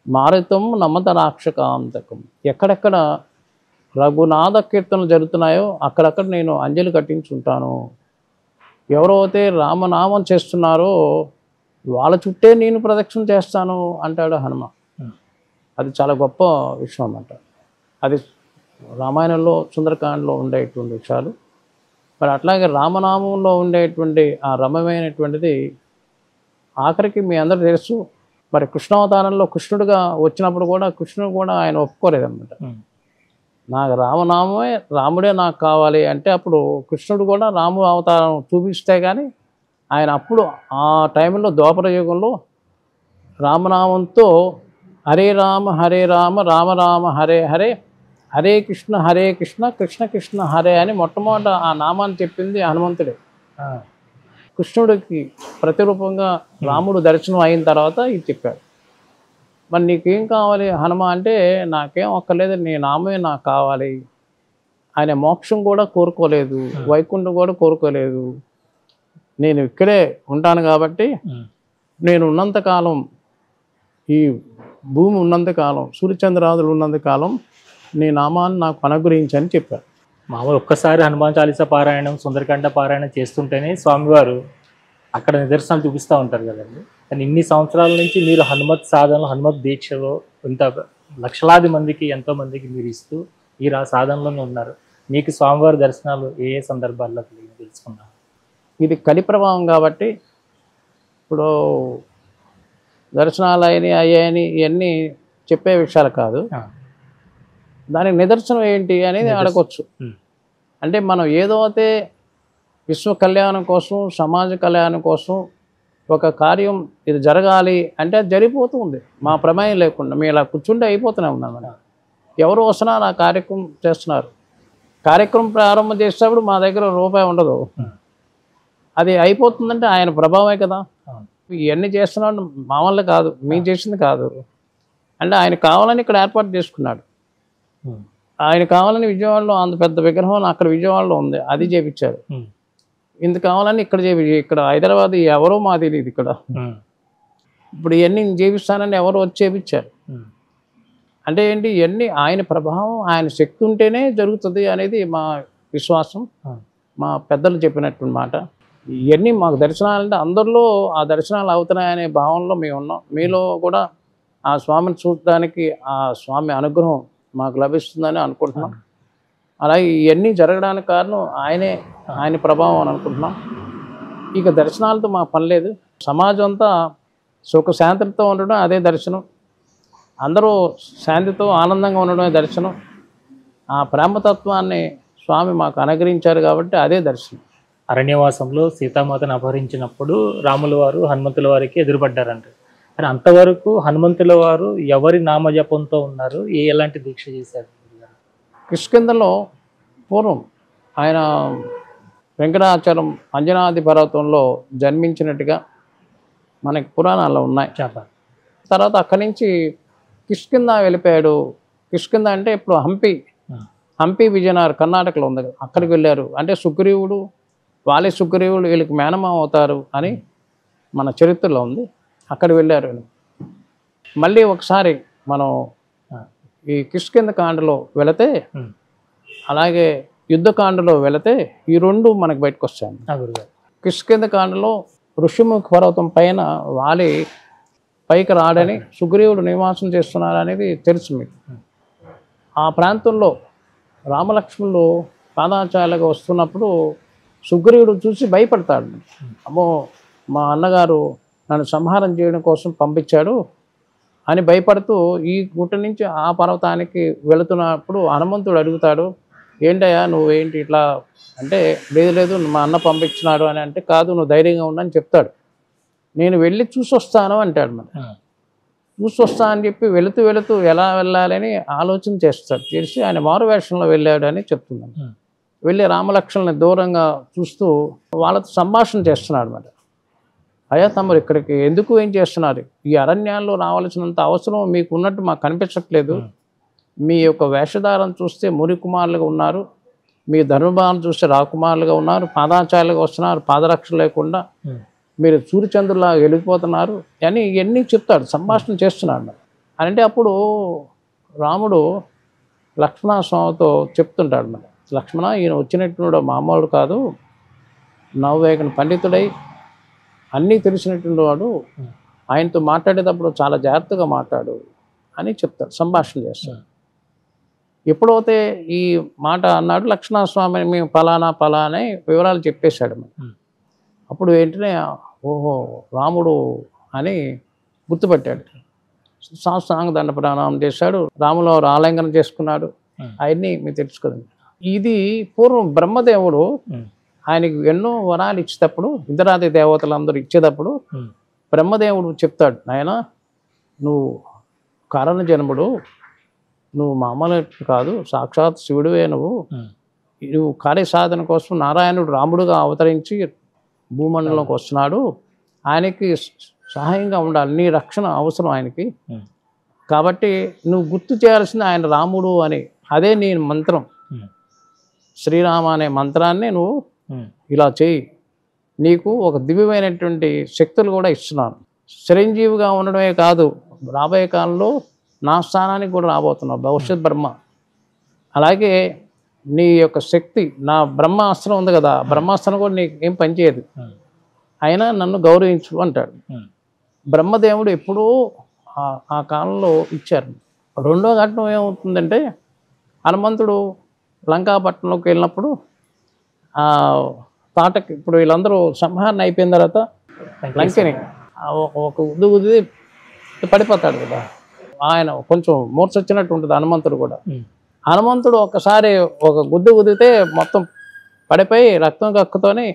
మారుతం నమత రాక్షకాంతకం. ఎక్కడెక్కడ రఘునాథ కీర్తనలు జరుగుతున్నాయో అక్కడక్కడ నేను అంజలి కట్టించుంటాను. ఎవరైతే రామనామం చేస్తున్నారో వాళ్ళ చుట్టే నేను ప్రదక్షిణ చేస్తాను అంటాడు హనుమ. అది చాలా గొప్ప విషయం అన్నమాట. అది రామాయణంలో సుందరకాండలో ఉండేటువంటి విషయాలు. మరి అట్లాగే రామనామంలో ఉండేటువంటి ఆ రమమైనటువంటిది ఆఖరికి మీ అందరూ తెలుసు. మరి కృష్ణావతారంలో కృష్ణుడిగా వచ్చినప్పుడు కూడా కృష్ణుడు కూడా ఆయన ఒప్పుకోలేదన్నమాట. నాకు రామనామమే, రాముడే నాకు కావాలి అంటే అప్పుడు కృష్ణుడు కూడా రాము అవతారం చూపిస్తే కానీ ఆయన అప్పుడు ఆ టైంలో ద్వాపర యుగంలో రామనామంతో హరే రామ రామ రామ హరే హరే హరే కృష్ణ కృష్ణ కృష్ణ హరే అని మొట్టమొదట ఆ నామాన్ని చెప్పింది హనుమంతుడే. కృష్ణుడికి ప్రతిరూపంగా రాముడు దర్శనం అయిన తర్వాత ఇది చెప్పాడు. మరి నీకేం కావాలి హనుమ అంటే, నాకేం ఒక్కలేదు, నీ నామే నాకు కావాలి. ఆయన మోక్షం కూడా కోరుకోలేదు, వైకుంఠం కూడా కోరుకోలేదు. నేను ఇక్కడే ఉంటాను కాబట్టి నేను ఉన్నంతకాలం, ఈ భూమి ఉన్నంతకాలం, సూర్యచంద్రాదులు ఉన్నంతకాలం నీ నామాన్ని నాకు అనుగ్రహించని చెప్పారు. మామూలు ఒక్కసారి హనుమాన్ చాలీసా పారాయణం, సుందరకాండ పారాయణం చేస్తుంటేనే స్వామివారు అక్కడ నిదర్శనాలు చూపిస్తూ ఉంటారు కదండి. కానీ ఇన్ని సంవత్సరాల నుంచి మీరు హనుమత్ సాధనలో, హనుమత్ దీక్షలో ఇంత లక్షలాది మందికి, ఎంతో మందికి మీరు ఇస్తూ మీరు ఆ సాధనలోనే ఉన్నారు. మీకు స్వామివారి దర్శనాలు ఏ ఏ సందర్భాల్లో తెలుసుకున్నారు? ఇది కలి ప్రభావం కాబట్టి ఇప్పుడు దర్శనాలు అయ్యాయని ఇవన్నీ చెప్పే విషయాలు కాదు. దానికి నిదర్శనం ఏంటి అనేది అడగొచ్చు. అంటే మనం ఏదో అయితే విశ్వ కళ్యాణం కోసం, సమాజ కళ్యాణం కోసం ఒక కార్యం ఇది జరగాలి అంటే అది జరిగిపోతుంది మా ప్రమేయం లేకుండా. మేము ఇలా కూర్చుంటే అయిపోతూనే ఉందన్నమాట. ఎవరు వస్తున్నారు ఆ కార్యక్రమం చేస్తున్నారు. కార్యక్రమం ప్రారంభం చేసేటప్పుడు మా దగ్గర రూపాయి ఉండదు. అది అయిపోతుందంటే ఆయన ప్రభావమే కదా. ఇవన్నీ చేస్తున్నాడు మా వల్ల కాదు, మేము చేసింది కాదు. అంటే ఆయన కావాలని ఇక్కడ ఏర్పాటు చేసుకున్నాడు. ఆయన కావాలని విజయవాడలో అంత పెద్ద విగ్రహం అక్కడ విజయవాడలో ఉంది, అది చేపించారు. ఇందుకు కావాలని ఇక్కడ ఇక్కడ హైదరాబాద్ ఎవరో మా తెలియదు ఇక్కడ. ఇప్పుడు ఇవన్నీ చేపిస్తానని ఎవరో వచ్చి చేపించారు. అంటే ఏంటి, ఇవన్నీ ఆయన ప్రభావం, ఆయన శక్తి ఉంటేనే జరుగుతుంది అనేది మా విశ్వాసం, మా పెద్దలు చెప్పినటువంటి మాట. ఇవన్నీ మాకు దర్శనాలంటే అందరిలో ఆ దర్శనాలు అవుతున్నాయనే భావనలో మేము ఉన్నాం. మీలో కూడా ఆ స్వామిని చూడడానికి ఆ స్వామి అనుగ్రహం మాకు లభిస్తుందని అనుకుంటున్నాం. అలాగే ఇవన్నీ జరగడానికి కారణం ఆయనే, ఆయన ప్రభావం అని అనుకుంటున్నాం. ఇక దర్శనాలతో మా పని లేదు. సమాజం అంతా సుఖశాంతితో ఉండడం అదే దర్శనం. అందరూ శాంతితో ఆనందంగా ఉండడమే దర్శనం. ఆ ప్రేమతత్వాన్ని స్వామి మాకు అనుగ్రహించారు కాబట్టి అదే దర్శనం. అరణ్యవాసంలో సీతామాతను అపహరించినప్పుడు రాముల వారు హనుమంతుల వారికి ఎదురుపడ్డారంట. కానీ అంతవరకు హనుమంతుల వారు ఎవరి నామజపంతో ఉన్నారు, ఎలాంటి దీక్ష చేశారు? కిష్కింధలో పూర్వం ఆయన వెంకటాచలం అంజనాది పర్వతంలో జన్మించినట్టుగా మనకి పురాణాల్లో ఉన్నాయి. తర్వాత అక్కడి నుంచి కిష్కింధ వెళ్ళిపోయాడు. కిష్కింధ అంటే ఇప్పుడు హంపి విజయనగర్ కర్ణాటకలో ఉంది కదా, అక్కడికి వెళ్ళారు. అంటే సుగ్రీవుడు, సుగ్రీవుడు వీళ్ళకి మేనమామ అవుతారు అని మన చరిత్రలో ఉంది. అక్కడ వెళ్ళారు. మళ్ళీ ఒకసారి మనం ఈ కిష్కింధ కాండలో వెళితే, అలాగే యుద్ధకాండలో వెళితే ఈ రెండు మనకు బయటకు వస్తాయి. కిష్కింధ కాండలో ఋషిముఖ పర్వతం పైన వాలి పైకి రాడని, సుగ్రీవుడు నివాసం చేస్తున్నారు అనేది తెలుసు మీకు. ఆ ప్రాంతంలో రామలక్ష్మణులు పాదాచార్యులుగా వస్తున్నప్పుడు సుగ్రీవుడు చూసి భయపడతాడు. అమ్మో, మా అన్నగారు నన్ను సంహారం చేయడం కోసం పంపించాడు అని భయపడుతూ ఈ గుట్ట నుంచి ఆ పర్వతానికి వెళుతున్నప్పుడు హనుమంతుడు అడుగుతాడు, ఏంటయ్యా నువ్వేంటి ఇట్లా అంటే, లేదు మా అన్న పంపించినాడు అని అంటే, కాదు నువ్వు ధైర్యంగా ఉండని చెప్తాడు. నేను వెళ్ళి చూసొస్తాను అంటాడు. చూసొస్తా అని చెప్పి వెళుతూ ఎలా వెళ్ళాలని ఆలోచన చేస్తాడు. చేసి ఆయన మారువేషంలో వెళ్ళాడు అని చెప్తున్నాను. వెళ్ళి రామలక్ష్మణుని దూరంగా చూస్తూ వాళ్ళతో సంభాషణ చేస్తున్నాడు అన్నమాట. అయ్యా తమరు ఇక్కడికి ఎందుకు ఏం చేస్తున్నారు? ఈ అరణ్యాల్లో రావాల్సినంత అవసరం మీకు ఉన్నట్టు మాకు కనిపించట్లేదు. మీ యొక్క వేషధారం చూస్తే మురి కుమారులుగా ఉన్నారు, మీ ధనుర్బాణం చూస్తే రాకుమారులుగా ఉన్నారు, పాదాచార్యులుగా వస్తున్నారు, పాదరక్ష లేకుండా మీరు సూర్యచంద్రులా వెళ్ళిపోతున్నారు అని ఇవన్నీ చెప్తాడు, సంభాషణ చేస్తున్నాడు. అంటే అప్పుడు రాముడు లక్ష్మణస్వామితో చెప్తుంటాడు, మరి లక్ష్మణ ఈయన వచ్చినట్టు మామూలు కాదు, నవవేగన పండితుడై అన్నీ తెలిసినటువంటి వాడు, ఆయనతో మాట్లాడేటప్పుడు చాలా జాగ్రత్తగా మాట్లాడు అని చెప్తాడు, సంభాషణ చేస్తాడు. ఎప్పుడైతే ఈ మాట అన్నాడు లక్ష్మణస్వామి, మేము ఫలానా అనే వివరాలు చెప్పేశాడు. అప్పుడు వెంటనే ఓహో రాముడు అని గుర్తుపట్టాడు. సాష్టాంగ దండ ప్రణామం చేశాడు, రాములో ఆలింగనం చేసుకున్నాడు. అవన్నీ మీరు తెలుసుకోండి. ఇది పూర్వం బ్రహ్మదేవుడు ఆయనకి ఎన్నో వరాలు ఇచ్చేటప్పుడు, ఇంద్రాది దేవతలందరూ ఇచ్చేటప్పుడు బ్రహ్మదేవుడు చెప్తాడు, నాయన నువ్వు కారణ జన్ముడు, నువ్వు మామూలు కాదు, సాక్షాత్ శివుడివే, నువ్వు కార్యసాధన కోసం నారాయణుడు రాముడుగా అవతరించి భూమండలంలోకి వస్తున్నాడు, ఆయనకి సహాయంగా ఉండాలి, నీ రక్షణ అవసరం ఆయనకి. కాబట్టి నువ్వు గుర్తు చేయాల్సింది ఆయన రాముడు అని, అదే నీ మంత్రం, శ్రీరామ అనే మంత్రాన్ని నువ్వు ఇలా చేయి, నీకు ఒక దివ్యమైనటువంటి శక్తులు కూడా ఇస్తున్నాను. చిరంజీవిగా ఉండడమే కాదు, రాబోయే కాలంలో నా స్థానానికి కూడా రాబోతున్నావు, భవిష్యత్ బ్రహ్మ. అలాగే నీ యొక్క శక్తి, నా బ్రహ్మాస్త్రం ఉంది కదా, బ్రహ్మాస్త్రం కూడా నీకు ఏం పనిచేయదు, అయినా నన్ను గౌరవించు అంటాడు. బ్రహ్మదేవుడు ఎప్పుడూ ఆ కాలంలో ఇచ్చారు. రెండో ఘట్టం ఏమవుతుందంటే, హనుమంతుడు లంకాపట్నంలోకి వెళ్ళినప్పుడు తాటకి, ఇప్పుడు వీళ్ళందరూ సంహారణ అయిపోయిన తర్వాత లంకని ఒక ఉద్ది పడిపోతాడు కదా, ఆయన కొంచెం మూర్చొచ్చినట్టు ఉంటుంది హనుమంతుడు కూడా. హనుమంతుడు ఒకసారి ఒక గుద్దు గుద్దితే మొత్తం పడిపోయి రక్తం కక్కుతోని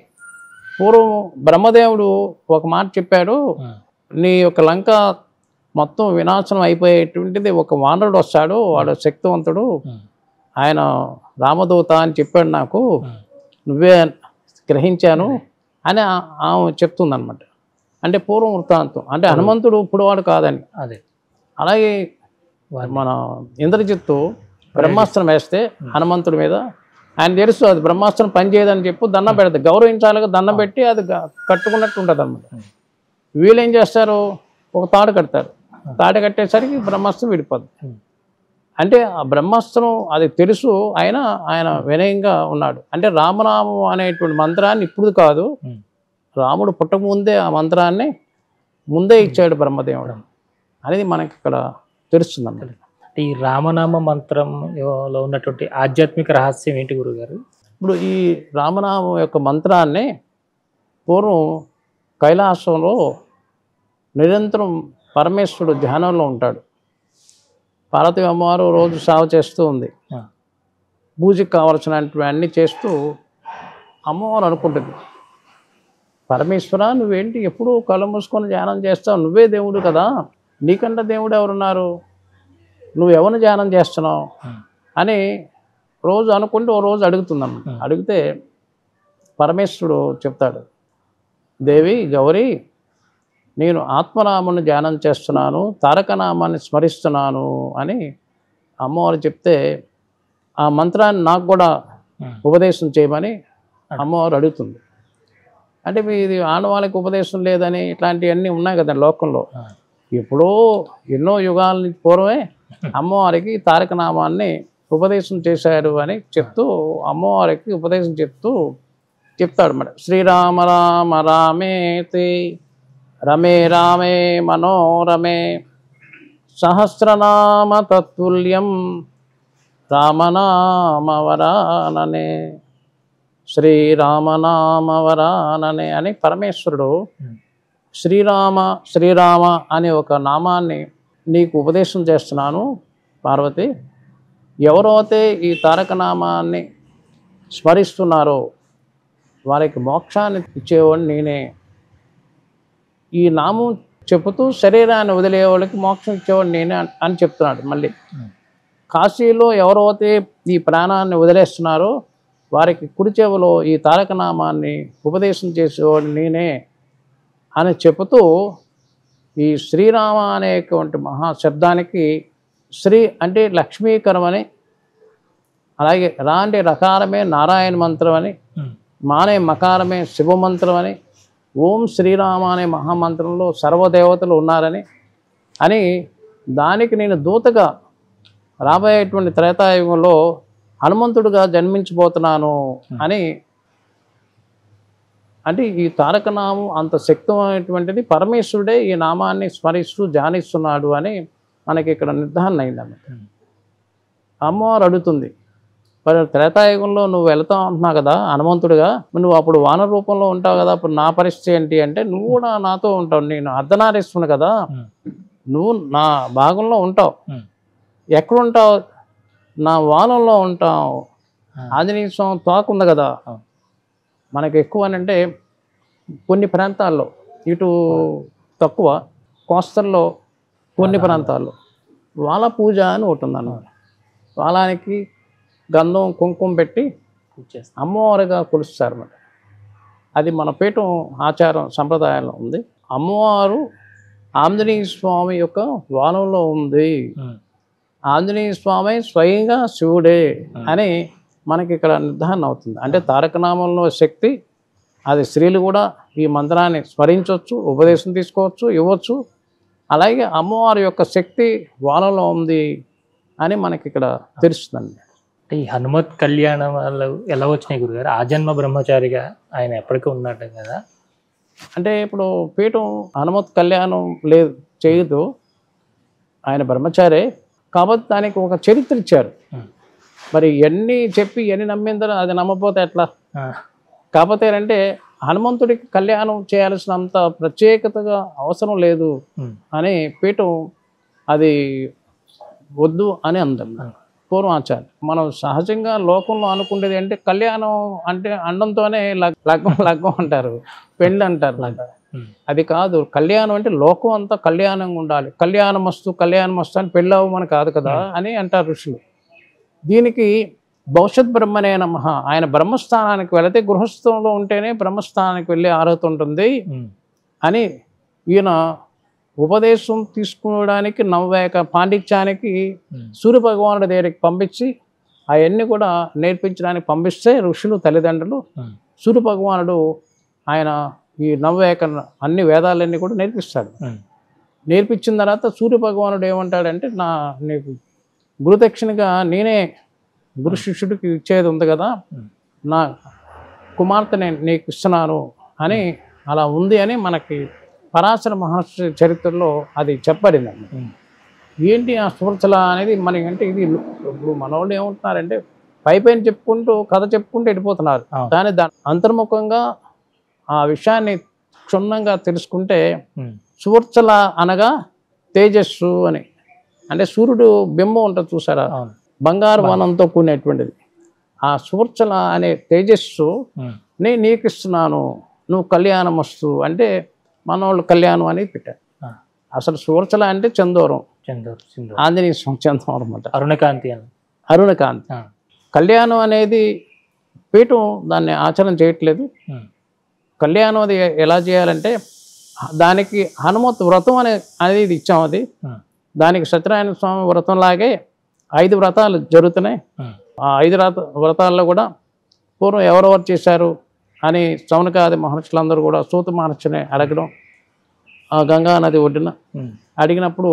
పూర్వం బ్రహ్మదేవుడు ఒక మాట చెప్పాడు, నీ యొక్క లంక మొత్తం వినాశనం అయిపోయేటువంటిది ఒక వానరుడు వస్తాడు, వాడు శక్తివంతుడు, ఆయన రామదూత అని చెప్పాడు నాకు, నువ్వే గ్రహించాను అని ఆమె చెప్తుందనమాట. అంటే పూర్వం వృత్తాంతం, అంటే హనుమంతుడు ఇప్పుడు వాడు కాదని. అదే అలాగే మన ఇంద్రజిత్తు బ్రహ్మాస్త్రం వేస్తే హనుమంతుడి మీద, ఆయన తెలుసు అది బ్రహ్మాస్త్రం పనిచేయదని చెప్పి దండం పెడతారు, గౌరవించాలిగా దండం పెట్టి అది కట్టుకున్నట్టు ఉంటుంది అనమాట. వీళ్ళేం చేస్తారు, ఒక తాడు కడతారు, తాడు కట్టేసరికి బ్రహ్మాస్త్రం విడిపోద్ది. అంటే ఆ బ్రహ్మాస్త్రం అది తెలుసు, ఆయన వినయంగా ఉన్నాడు. అంటే రామనామం అనేటువంటి మంత్రాన్ని ఇప్పుడు కాదు, రాముడు పుట్టకముందే ఆ మంత్రాన్ని ముందే ఇచ్చాడు బ్రహ్మదేవుడు అనేది మనకి ఇక్కడ తెలుస్తుంది అన్నమాట. ఈ రామనామ మంత్రంలో ఉన్నటువంటి ఆధ్యాత్మిక రహస్యం ఏంటి గురుగారు? ఇప్పుడు ఈ రామనామం యొక్క మంత్రాన్ని పూర్వం కైలాసంలో నిరంతరం పరమేశ్వరుడు ధ్యానంలో ఉంటాడు. పార్వతీ అమ్మవారు రోజు సేవ చేస్తూ ఉంది, పూజకి కావాల్సినటువంటి అన్నీ చేస్తూ అమ్మవారు అనుకుంటుంది, పరమేశ్వర నువ్వేంటి ఎప్పుడూ కళ్ళు మూసుకొని ధ్యానం చేస్తావు, నువ్వే దేవుడు కదా, నీకంటే దేవుడు ఎవరున్నారు, నువ్వు ఎవరిని ధ్యానం చేస్తున్నావు అని రోజు అనుకుంటూ ఓ రోజు అడుగుతుందమ్మ. అడిగితే పరమేశ్వరుడు చెప్తాడు, దేవి గౌరీ, నేను ఆత్మనామాన్ని ధ్యానం చేస్తున్నాను, తారకనామాన్ని స్మరిస్తున్నాను అని అమ్మవారు చెప్తే, ఆ మంత్రాన్ని నాకు కూడా ఉపదేశం చేయమని అమ్మవారు అడుగుతుంది. అంటే ఇది ఆడవాళ్ళకి ఉపదేశం లేదని ఇట్లాంటివన్నీ ఉన్నాయి కదా లోకంలో. ఎప్పుడో ఎన్నో యుగాల నుంచి పూర్వమే అమ్మవారికి తారకనామాన్ని ఉపదేశం చేశారు అని చెప్తూ, అమ్మవారికి ఉపదేశం చెప్తాడు అన్నమాట. శ్రీరామ రామ రామేతి రమే రామే మనోరమే సహస్రనామ తత్తుల్యం రామనామవరాననే, శ్రీరామనామవరాననే అని పరమేశ్వరుడు శ్రీరామ అనే ఒక నామాన్ని నీకు ఉపదేశం చేస్తున్నాను పార్వతి. ఎవరైతే ఈ తారకనామాన్ని స్మరిస్తున్నారో వారికి మోక్షాన్ని ఇచ్చేవాడిని నేనే. ఈ నామం చెబుతూ శరీరాన్ని వదిలే వాళ్ళకి మోక్షం ఇచ్చేవాడు నేనే అని చెప్తున్నాడు. మళ్ళీ కాశీలో ఎవరైతే ఈ ప్రాణాన్ని వదిలేస్తున్నారో వారికి కుడి చెవులో ఈ తారకనామాన్ని ఉపదేశం చేసేవాడు నేనే అని చెబుతూ, ఈ శ్రీరామ అనేటువంటి మహాశబ్దానికి శ్రీ అంటే లక్ష్మీకరమని, అలాగే రా అంటే రకారమే నారాయణ మంత్రం అని, మానే మకారమే శివమంత్రం అని, ఓం శ్రీరామ అనే మహామంత్రంలో సర్వదేవతలు ఉన్నారని అని, దానికి నేను దూతగా రాబోయేటువంటి త్రేతాయుగంలో హనుమంతుడుగా జన్మించబోతున్నాను అని. అంటే ఈ తారకనామం అంత శక్తమైనటువంటిది, పరమేశ్వరుడే ఈ నామాన్ని స్మరిస్తూ ధ్యానిస్తున్నాడు అని మనకి ఇక్కడ నిర్ధారణ అయిందన్నమాట. అమ్మవారు అడుగుతుంది, మరి త్రేతాయుగంలో నువ్వు వెళ్తావు అంటున్నావు కదా హనుమంతుడిగా, నువ్వు అప్పుడు వానర రూపంలో ఉంటావు కదా, అప్పుడు నా పరిస్థితి ఏంటి అంటే, నువ్వు కూడా నాతో ఉంటావు, నేను అర్ధనారీశ్వరుని కదా, నువ్వు నా భాగంలో ఉంటావు. ఎక్కడుంటావు? నా వానంలో ఉంటావు. ఆంజనేయ స్వామి తోక ఉంది కదా, మనకి ఎక్కువ అని అంటే కొన్ని ప్రాంతాల్లో ఇటు తక్కువ, కోస్తల్లో కొన్ని ప్రాంతాల్లో వాల పూజ అని ఒకటి ఉందన్నమాట. వాలానికి గంధం కుంకుమ పెట్టి అమ్మవారిగా కొలుస్తారు అన్నమాట. అది మన పీఠం ఆచారం సంప్రదాయంలో ఉంది. అమ్మవారు ఆంజనేయ స్వామి యొక్క వానంలో ఉంది, ఆంజనేయ స్వామి స్వయంగా శివుడే అని మనకి ఇక్కడ నిర్ధారణ అవుతుంది. అంటే తారకనామంలో శక్తి, అది స్త్రీలు కూడా ఈ మంత్రాన్ని స్మరించవచ్చు, ఉపదేశం తీసుకోవచ్చు, ఇవ్వచ్చు. అలాగే అమ్మవారి యొక్క శక్తి వానలో ఉంది అని మనకి ఇక్కడ తెలుస్తుందండి. అంటే ఈ హనుమత్ కళ్యాణాలు ఎలా వచ్చినాయి గురుగారు? ఆజన్మ బ్రహ్మచారిగా ఆయన ఎప్పటికీ ఉన్నాడు కదా. అంటే ఇప్పుడు పీఠం హనుమత్ కళ్యాణం లేదు చేయదు, ఆయన బ్రహ్మచారే కాబట్టి దానికి ఒక చరిత్ర ఇచ్చారు. మరి ఎన్ని చెప్పి ఎన్ని నమ్మిందో అది నమ్మపోతే ఎట్లా? కాకపోతే అంటే హనుమంతుడికి కళ్యాణం చేయాల్సినంత ప్రత్యేకతగా అవసరం లేదు అని పీఠం అది వద్దు అని అందం. పూర్వం ఆచారం. మనం సహజంగా లోకంలో అనుకునేది అంటే కళ్యాణం అంటే అండంతోనే లగ్గం లగ్గం అంటారు, పెళ్ళి అంటారు. అది కాదు. కళ్యాణం అంటే లోకం అంతా కళ్యాణంగా ఉండాలి. కళ్యాణమస్తు అని పెళ్ళి అవ్వమని కాదు కదా అని అంటారు ఋషులు. దీనికి భవిష్యత్ బ్రహ్మనే నమః. ఆయన బ్రహ్మస్థానానికి వెళితే గృహస్థంలో ఉంటేనే బ్రహ్మస్థానానికి వెళ్ళే అర్హత ఉంటుంది అని ఈయన ఉపదేశం తీసుకోవడానికి నవ్వేక పాండిత్యానికి సూర్యభగవానుడి దగ్గరికి పంపించి అవన్నీ కూడా నేర్పించడానికి పంపిస్తే ఋషులు తల్లిదండ్రులు సూర్యభగవానుడు ఆయన ఈ నవ్వేక అన్ని వేదాలన్నీ కూడా నేర్పిస్తాడు. నేర్పించిన తర్వాత సూర్యభగవానుడు ఏమంటాడంటే నీకు గురుదక్షిణగా నేనే గురు శిష్యుడికి ఇచ్చేది ఉంది కదా, నా కుమార్తెని నీకు ఇస్తున్నాను అని అలా ఉంది అని మనకి పరాశర మహర్షి చరిత్రలో అది చెప్పబడిందండి. ఏంటి ఆ సువర్చల అనేది మనకంటే ఇది ఇప్పుడు మనోళ్ళు ఏమంటున్నారంటే పైపైన చెప్పుకుంటూ కథ చెప్పుకుంటూ వెళ్ళిపోతున్నారు. కానీ దాని అంతర్ముఖంగా ఆ విషయాన్ని క్షుణ్ణంగా తెలుసుకుంటే సువర్చల అనగా తేజస్సు అని, అంటే సూర్యుడు బింబం ఉంటుంది చూసారా, బంగారు వనంతో కూడినటువంటిది. ఆ సువర్చల అనే తేజస్సు నేను నీకు ఇస్తున్నాను, నువ్వు కళ్యాణం వస్తు అంటే మనవాళ్ళు కళ్యాణం అనేది పెట్టారు. అసలు సువర్చల అంటే చందోరం, ఆంజనేయ చందోరం అనమాట, అరుణకాంతి. కళ్యాణం అనేది పీఠం దాన్ని ఆచరణ చేయట్లేదు. కళ్యాణం అది ఎలా చేయాలంటే దానికి హనుమత్ వ్రతం అనేది ఇచ్చాం. అది దానికి సత్యనారాయణ స్వామి వ్రతం లాగే 5 వ్రతాలు జరుగుతున్నాయి. ఆ 5 వ్రతాల్లో కూడా పూర్వం ఎవరెవరు చేశారు అని సౌనకాది మహర్షులందరూ కూడా సూత మహర్షిని అడగడం, ఆ గంగా నది ఒడ్డున అడిగినప్పుడు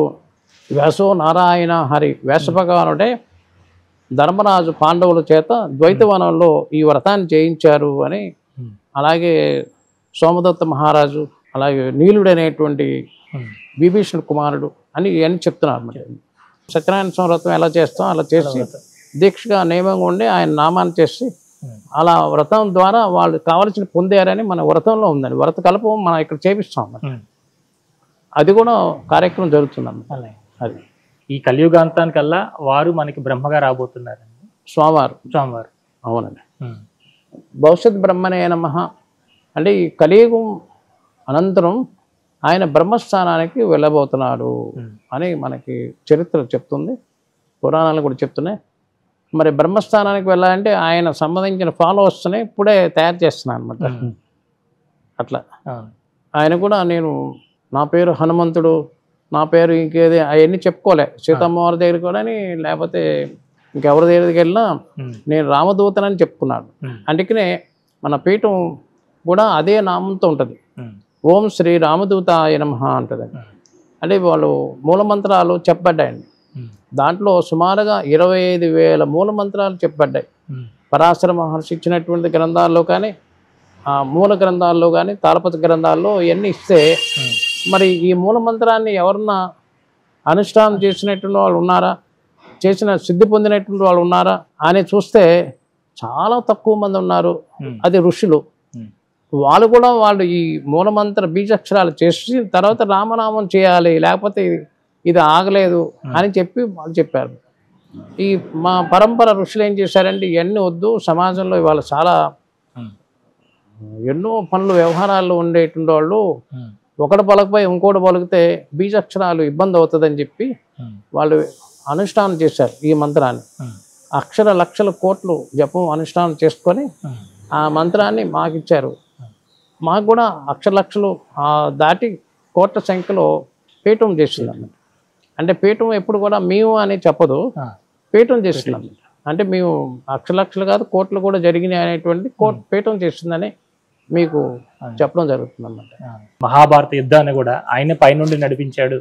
వ్యాసో నారాయణ హరి వ్యాస భగవానుడే ధర్మరాజు పాండవుల చేత ద్వైతవనంలో ఈ వ్రతాన్ని చేయించారు అని, అలాగే సోమదత్త మహారాజు, అలాగే నీలుడు అనేటువంటి విభీషణుడు కుమారుడు అని ఇవన్నీ చెప్తున్నారు. మరి సత్యనారాయణ స్వామి వ్రతం ఎలా చేస్తాం అలా చేసి దీక్షగా నియమంగా ఉండి ఆయన నామాన్ని చేసి అలా వ్రతం ద్వారా వాళ్ళు కావాల్సిన పొందారని మన వ్రతంలో ఉందండి. వ్రత కల్పం మనం ఇక్కడ చేపిస్తాం. అది కూడా కార్యక్రమం జరుగుతుందన్నమాట. అది ఈ కలియుగాంతానికల్లా వారు మనకి బ్రహ్మగా రాబోతున్నారండి, స్వామివారు. అవునండి. భవిష్యత్ బ్రహ్మనే నమః అంటే ఈ కలియుగం అనంతరం ఆయన బ్రహ్మస్థానానికి వెళ్ళబోతున్నాడు అని మనకి చరిత్ర చెప్తుంది, పురాణాలు కూడా చెప్తున్నాయి. మరి బ్రహ్మస్థానానికి వెళ్ళాలంటే ఆయన సంబంధించిన ఫాలోవర్స్ని ఇప్పుడే తయారు చేస్తున్నాను అనమాట. అట్లా ఆయన కూడా నా పేరు హనుమంతుడు, నా పేరు ఇంకేది అవన్నీ చెప్పుకోలే. సీతమ్మవారి దగ్గరికి కూడా లేకపోతే ఇంకెవరి దగ్గరికి వెళ్ళినా నేను రామదూతనని చెప్పుకున్నాడు. అందుకనే మన పీఠం కూడా అదే నామంతో ఉంటుంది, ఓం శ్రీ రామదూతాయ నమః అంటుంది. అంటే వాళ్ళు మూలమంత్రాలు చెప్పబడ్డాయండి. దాంట్లో సుమారుగా 25,000 మూలమంత్రాలు చెప్పబడ్డాయి. పరాశర మహర్షి ఇచ్చినటువంటి గ్రంథాల్లో కానీ, ఆ మూల గ్రంథాల్లో కానీ, తాళపత్ర గ్రంథాల్లో ఇవన్నీ ఇస్తే మరి ఈ మూలమంత్రాన్ని ఎవరన్నా అనుష్ఠానం చేసినటువంటి వాళ్ళు ఉన్నారా, చేసిన సిద్ధి పొందినటువంటి వాళ్ళు ఉన్నారా అని చూస్తే చాలా తక్కువ మంది ఉన్నారు. అది ఋషులు. వాళ్ళు కూడా ఈ మూలమంత్ర బీజాక్షరాలు చేసి తర్వాత రామనామం చేయాలి, లేకపోతే ఇది ఆగలేదు అని చెప్పి వాళ్ళు చెప్పారు. ఈ మా పరంపర ఋషులు ఏం చేశారంటే ఇవన్నీ వద్దు, సమాజంలో ఇవాళ చాలా ఎన్నో పనులు వ్యవహారాల్లో ఉండేటువంటి వాళ్ళు ఒకటి పలకపోయి ఇంకోటి పలికితే బీజాక్షరాలు ఇబ్బంది అవుతుందని చెప్పి వాళ్ళు అనుష్ఠానం చేశారు ఈ మంత్రాన్ని. అక్షర లక్షల కోట్లు జపం అనుష్ఠానం చేసుకొని ఆ మంత్రాన్ని మాకు ఇచ్చారు. మాకు కూడా అక్షర లక్షలు దాటి కోట్ల సంఖ్యలో పీఠం చేస్తున్నాం. అంటే పీఠం ఎప్పుడు కూడా మేము అని చెప్పదు, పీఠం చేస్తున్నాం. అంటే మేము అక్షర లక్షలు కాదు కోట్లు కూడా జరిగినాయి అనేటువంటి పీఠం చేస్తుందని మీకు చెప్పడం జరుగుతుంది అన్నమాట. మహాభారత యుద్ధాన్ని కూడా ఆయన పైనుండి నడిపించాడు,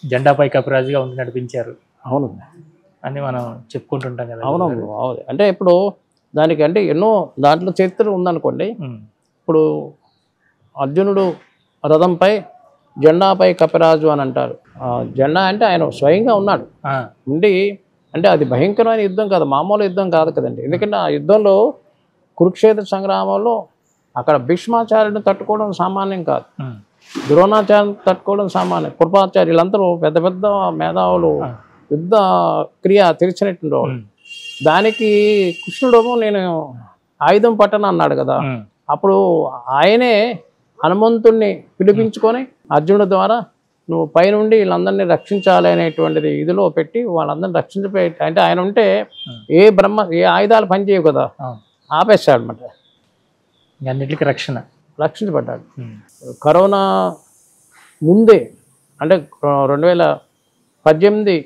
జెండాపై కపిరాజుగా ఉండి నడిపించారు. అవును అని మనం చెప్పుకుంటుంటాం కదా. అవునవును. అంటే ఇప్పుడు దానికి అంటే ఎన్నో దాంట్లో చరిత్ర ఉందనుకోండి. ఇప్పుడు అర్జునుడు రథంపై జెండాపై కపిరాజు అని అంటారు. జెండా అంటే ఆయన స్వయంగా ఉన్నాడు ఉండి, అంటే అది భయంకరమైన యుద్ధం కాదు, మామూలు యుద్ధం కాదు కదండి. ఎందుకంటే ఆ యుద్ధంలో కురుక్షేత్ర సంగ్రామంలో అక్కడ భీష్మాచార్యుడిని తట్టుకోవడం సామాన్యం కాదు, ద్రోణాచార్యుని తట్టుకోవడం సామాన్యం. కృపాచార్యులందరూ పెద్ద పెద్ద మేధావులు, యుద్ధ క్రియ తెలిసినటువంటి వాళ్ళు. దానికి కృష్ణుడేమో నేను ఆయుధం పట్టను అన్నాడు కదా. అప్పుడు ఆయనే హనుమంతుణ్ణి పిలిపించుకొని అర్జునుడి ద్వారా నువ్వు పైనుండి వీళ్ళందరినీ రక్షించాలి అనేటువంటిది ఇదిలో పెట్టి వాళ్ళందరినీ రక్షించిపోయి, అంటే ఆయన ఉంటే ఏ ఆయుధాలు పనిచేయవు కదా, ఆపేస్తాడు అనమాట. అన్నిటికీ రక్షించబడ్డాడు. కరోనా ముందే అంటే 2018,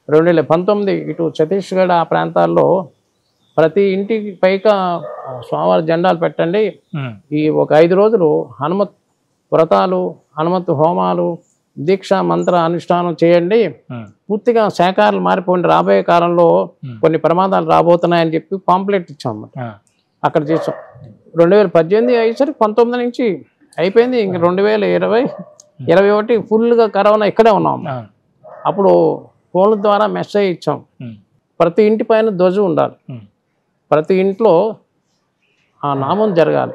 2019 ఇటు ఛత్తీస్గఢ్ ఆ ప్రాంతాల్లో ప్రతి ఇంటికి పైగా స్వామివారి జెండాలు పెట్టండి, ఈ ఒక 5 రోజులు హనుమత్ వ్రతాలు, హనుమత్ హోమాలు, దీక్ష మంత్ర అనుష్ఠానం చేయండి, పూర్తిగా శాఖాహారాలు మారిపోండి, రాబోయే కాలంలో కొన్ని ప్రమాదాలు రాబోతున్నాయని చెప్పి పాంప్లెట్ ఇచ్చాం అన్నమాట. అక్కడ చేసాం. 2018 అయ్యేసరికి 19 నుంచి అయిపోయింది. ఇంక 2020, 21 ఫుల్గా కరోనా ఇక్కడే ఉన్నాం. అప్పుడు ఫోన్ల ద్వారా మెసేజ్ ఇచ్చాం, ప్రతి ఇంటి పైన ధ్వజం ఉండాలి, ప్రతి ఇంట్లో ఆ నామం జరగాలి,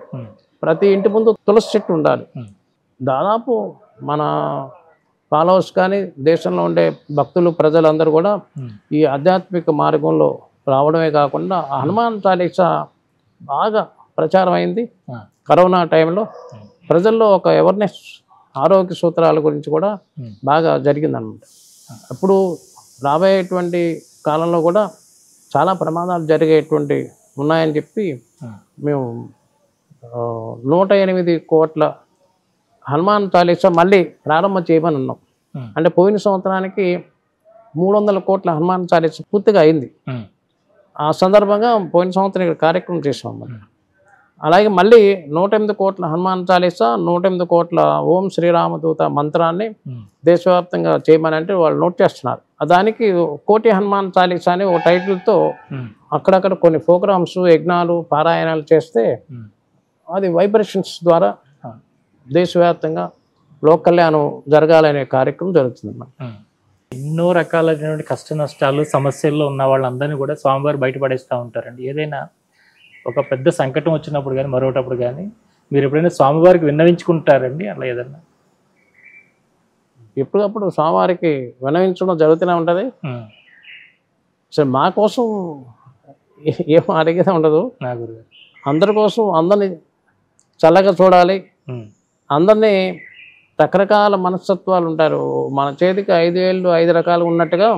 ప్రతి ఇంటి ముందు తులసి చెట్టు ఉండాలి. దాదాపు మన ఫాలోవర్స్ కానీ దేశంలో ఉండే భక్తులు ప్రజలందరూ కూడా ఈ ఆధ్యాత్మిక మార్గంలో రావడమే కాకుండా హనుమాన్ చాలీసా బాగా ప్రచారం అయింది. కరోనా టైంలో ప్రజల్లో ఒక అవేర్నెస్, ఆరోగ్య సూత్రాల గురించి కూడా బాగా జరిగిందన్నమాట. అప్పుడు రాబోయేటువంటి కాలంలో కూడా చాలా ప్రమాదాలు జరిగేటువంటి ఉన్నాయని చెప్పి మేము 108 కోట్ల హనుమాన్ చాలీసా మళ్ళీ ప్రారంభం చేయమని ఉన్నాం. అంటే పోయిన సంవత్సరానికి 300 కోట్ల హనుమాన్ చాలీసా పూర్తిగా అయింది. ఆ సందర్భంగా పోయిన సంవత్సరం ఇక్కడ కార్యక్రమం చేసాం. అలాగే మళ్ళీ 108 కోట్ల హనుమాన్ చాలీసా, 108 కోట్ల ఓం శ్రీరామదూత మంత్రాన్ని దేశవ్యాప్తంగా చేయమని అంటే వాళ్ళు నోట్ చేస్తున్నారు. దానికి 1,00,00,000 హనుమాన్ చాలీసా అని ఒక టైటిల్తో అక్కడక్కడ కొన్ని ప్రోగ్రామ్స్, యజ్ఞాలు, పారాయణాలు చేస్తే అది వైబ్రేషన్స్ ద్వారా దేశవ్యాప్తంగా లోక కళ్యాణం జరగాలనే కార్యక్రమం జరుగుతుంది. ఎన్నో రకాలైనటువంటి కష్ట నష్టాలు, సమస్యల్లో ఉన్న వాళ్ళందరినీ కూడా స్వామివారు బయటపడేస్తూ ఉంటారండి. ఏదైనా ఒక పెద్ద సంకటం వచ్చినప్పుడు కానీ మరొకటప్పుడు కానీ మీరు ఎప్పుడైనా స్వామివారికి విన్నవించుకుంటారండి అట్లా ఏదన్నా? ఎప్పటికప్పుడు స్వామివారికి విన్నవించడం జరుగుతూనే ఉంటుంది. సరే, మా కోసం ఏం అడిగేదే ఉండదు. నా గురుగారు అందరి కోసం అందరినీ చల్లగా చూడాలి. అందరినీ రకరకాల మనస్తత్వాలు ఉంటారు. మన చేతికి 5 వేళ్ళు 5 రకాలు ఉన్నట్టుగా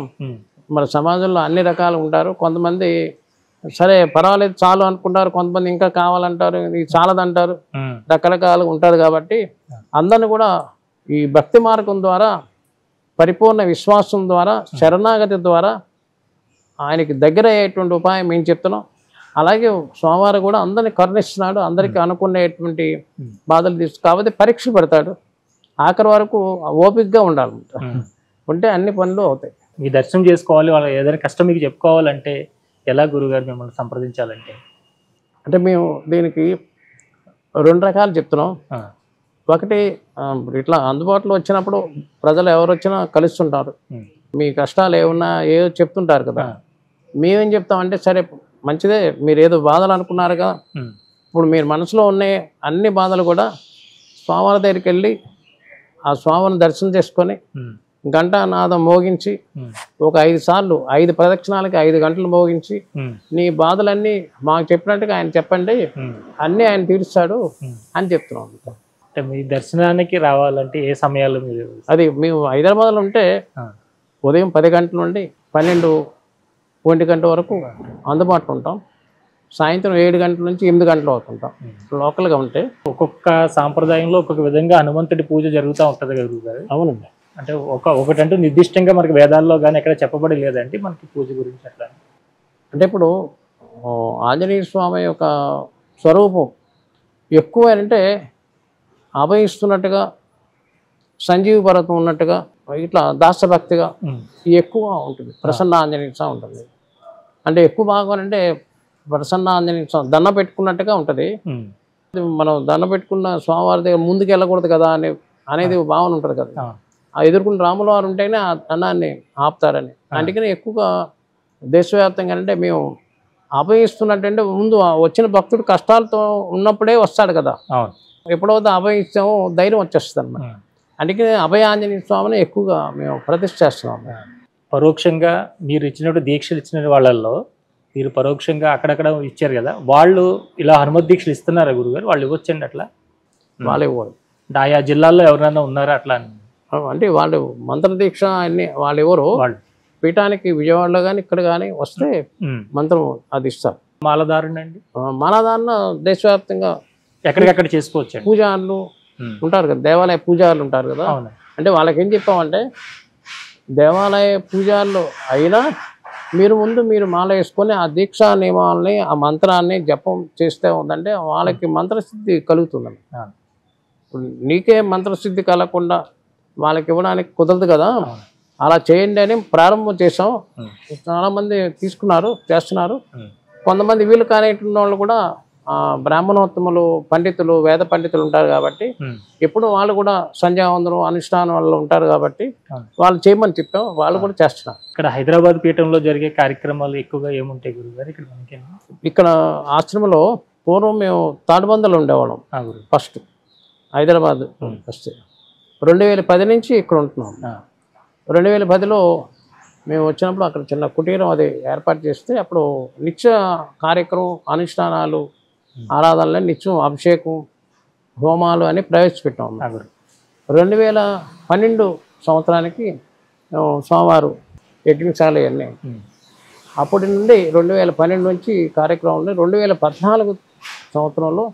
మన సమాజంలో అన్ని రకాలు ఉంటారు. కొంతమంది సరే పర్వాలేదు చాలు అనుకుంటారు, కొంతమంది ఇంకా కావాలంటారు, ఇది చాలదంటారు, రకరకాలుగా ఉంటారు. కాబట్టి అందరిని కూడా ఈ భక్తి మార్గం ద్వారా, పరిపూర్ణ విశ్వాసం ద్వారా, శరణాగతి ద్వారా ఆయనకి దగ్గర అయ్యేటువంటి ఉపాయం మేము చెప్తున్నాం. అలాగే స్వామివారు కూడా అందరినీ కరుణిస్తున్నాడు, అందరికీ అనుకునేటువంటి బాధలు కాబట్టి పరీక్ష పెడతాడు. ఆఖరి వరకు ఓపికగా ఉండాలి, ఉంటే అన్ని పనులు అవుతాయి. మీ దర్శనం చేసుకోవాలి, వాళ్ళ ఏదైనా కష్టం మీకు చెప్పుకోవాలంటే ఎలా గురుగారు మిమ్మల్ని సంప్రదించాలంటే? అంటే మేము దీనికి 2 రకాలు చెప్తున్నాం. ఒకటి ఇట్లా అందుబాటులో వచ్చినప్పుడు ప్రజలు ఎవరు వచ్చినా కలుస్తుంటారు, మీ కష్టాలు ఏమన్నా ఏదో చెప్తుంటారు కదా. మేమేం చెప్తామంటే సరే మంచిదే, మీరు ఏదో బాధలు అనుకున్నారు కదా, ఇప్పుడు మీరు మనసులో ఉన్న అన్ని బాధలు కూడా స్వామివారి దగ్గరికి వెళ్ళి ఆ స్వామిని దర్శనం చేసుకొని గంటానాదం మోగించి ఒక 5 సార్లు 5 ప్రదక్షిణాలకి 5 గంటలు మోగించి నీ బాధలన్నీ మాకు చెప్పినట్టుగా ఆయన చెప్పండి, అన్నీ ఆయన తీరుస్తాడు అని చెప్తున్నాం. అంటే మీ దర్శనానికి రావాలంటే ఏ సమయాల్లో మీరు? అది మేము హైదరాబాద్లో ఉంటే ఉదయం 10 గంటల నుండి 12-1 గంట వరకు అందుబాటులో ఉంటాం. సాయంత్రం 7 గంటల నుంచి 8 గంటలు అవుతుంటాం లోకల్గా ఉంటే. ఒక్కొక్క సాంప్రదాయంలో ఒక్కొక్క విధంగా హనుమంతుడి పూజ జరుగుతూ ఉంటుంది కదా గురుగారు. అవునండి. అంటే ఒకటంటూ నిర్దిష్టంగా మనకి వేదాల్లో కానీ ఎక్కడ చెప్పబడి లేదంటే మనకి పూజ గురించి అట్లా? అంటే ఇప్పుడు ఆంజనేయ స్వామి యొక్క స్వరూపం ఎక్కువ అంటే అభయిస్తున్నట్టుగా, సంజీవి పర్వతం ఉన్నట్టుగా, ఇట్లా దాసభక్తిగా ఎక్కువ ఉంటుంది. ప్రసన్న ఆంజనేయ స్వామి ఉంటుంది. అంటే ఎక్కువ భాగం అంటే ప్రసన్న ఆంజనేయ స్వామి దండ పెట్టుకున్నట్టుగా ఉంటుంది. మనం దండ పెట్టుకున్న స్వామివారి దగ్గర ముందుకు వెళ్ళకూడదు కదా అనేది భావన ఉంటుంది కదా. ఆ ఎదుర్కొన్న రాముల వారు ఉంటేనే ఆ దండాన్ని ఆపుతారని. అందుకని ఎక్కువగా దేశవ్యాప్తంగా అంటే మేము అభయిస్తున్నట్టంటే ముందు వచ్చిన భక్తుడు కష్టాలతో ఉన్నప్పుడే వస్తాడు కదా. ఎప్పుడైతే అభయిస్తామో ధైర్యం వచ్చేస్తుంది అన్నమాట. అందుకని అభయ ఆంజనేయ స్వామిని ఎక్కువగా మేము ప్రతిష్ఠ చేస్తున్నాం. పరోక్షంగా మీరు ఇచ్చినట్టు దీక్షలు ఇచ్చిన వాళ్ళల్లో మీరు పరోక్షంగా అక్కడక్కడ ఇచ్చారు కదా, వాళ్ళు ఇలా హనుమత్ దీక్షలు ఇస్తున్నారా గురుగారు? వాళ్ళు ఇవ్వచ్చండి అట్లా? వాళ్ళే ఇవ్వరు. అంటే ఆయా జిల్లాల్లో ఎవరైనా ఉన్నారా అట్లా అని? అంటే వాళ్ళు మంత్రదీక్ష అన్ని వాళ్ళు ఎవరు వాళ్ళు పీఠానికి విజయవాడలో కానీ ఇక్కడ కానీ వస్తే మంత్రం అది ఇస్తారు. మాలదారునండి మాలాదారుణ దేశవ్యాప్తంగా ఎక్కడికక్కడ చేసుకోవచ్చండి. పూజారులు ఉంటారు కదా, దేవాలయ పూజారులు ఉంటారు కదా. అవును. అంటే వాళ్ళకి ఏం చెప్పామంటే దేవాలయ పూజారులు అయినా మీరు మాల వేసుకొని ఆ దీక్షా నియమాలని ఆ మంత్రాన్ని జపం చేస్తే ఉందంటే వాళ్ళకి మంత్రసిద్ధి కలుగుతుందండి. ఇప్పుడు నీకే మంత్రసిద్ధి కలగకుండా వాళ్ళకి ఇవ్వడానికి కుదరదు కదా. అలా చేయండి అని ప్రారంభం చేసాం. చాలామంది తీసుకున్నారు, చేస్తున్నారు. కొంతమంది వీళ్ళు కానిటువంటి వాళ్ళు కూడా బ్రాహ్మణోత్తములు, పండితులు, వేద పండితులు ఉంటారు కాబట్టి ఎప్పుడు వాళ్ళు కూడా సంధ్యావందనం అనుష్ఠానం వల్ల ఉంటారు కాబట్టి వాళ్ళు చేయమని చెప్పాం. వాళ్ళు కూడా చేస్తున్నారు. ఇక్కడ హైదరాబాద్ పీఠంలో జరిగే కార్యక్రమాలు ఎక్కువగా ఏముంటాయి గురుగారు ఇక్కడ మనకి? ఇక్కడ ఆశ్రమంలో పూర్వం మేము తాడుబందలు ఉండేవాళ్ళం. ఫస్ట్ హైదరాబాద్ ఫస్ట్ 2010 నుంచి ఇక్కడ ఉంటున్నాం. 2010లో మేము వచ్చినప్పుడు అక్కడ చిన్న కుటీరం అది ఏర్పాటు చేస్తే అప్పుడు నిత్య కార్యక్రమం, అనుష్ఠానాలు, ఆరాధనలు, నిత్యం అభిషేకం, హోమాలు అని ప్రవేశపెట్టాము. 2012 సంవత్సరానికి సోమవారం యజ్ఞశాల అన్నీ. అప్పటి నుండి 2012 నుంచి కార్యక్రమం ఉంది. 2014 సంవత్సరంలో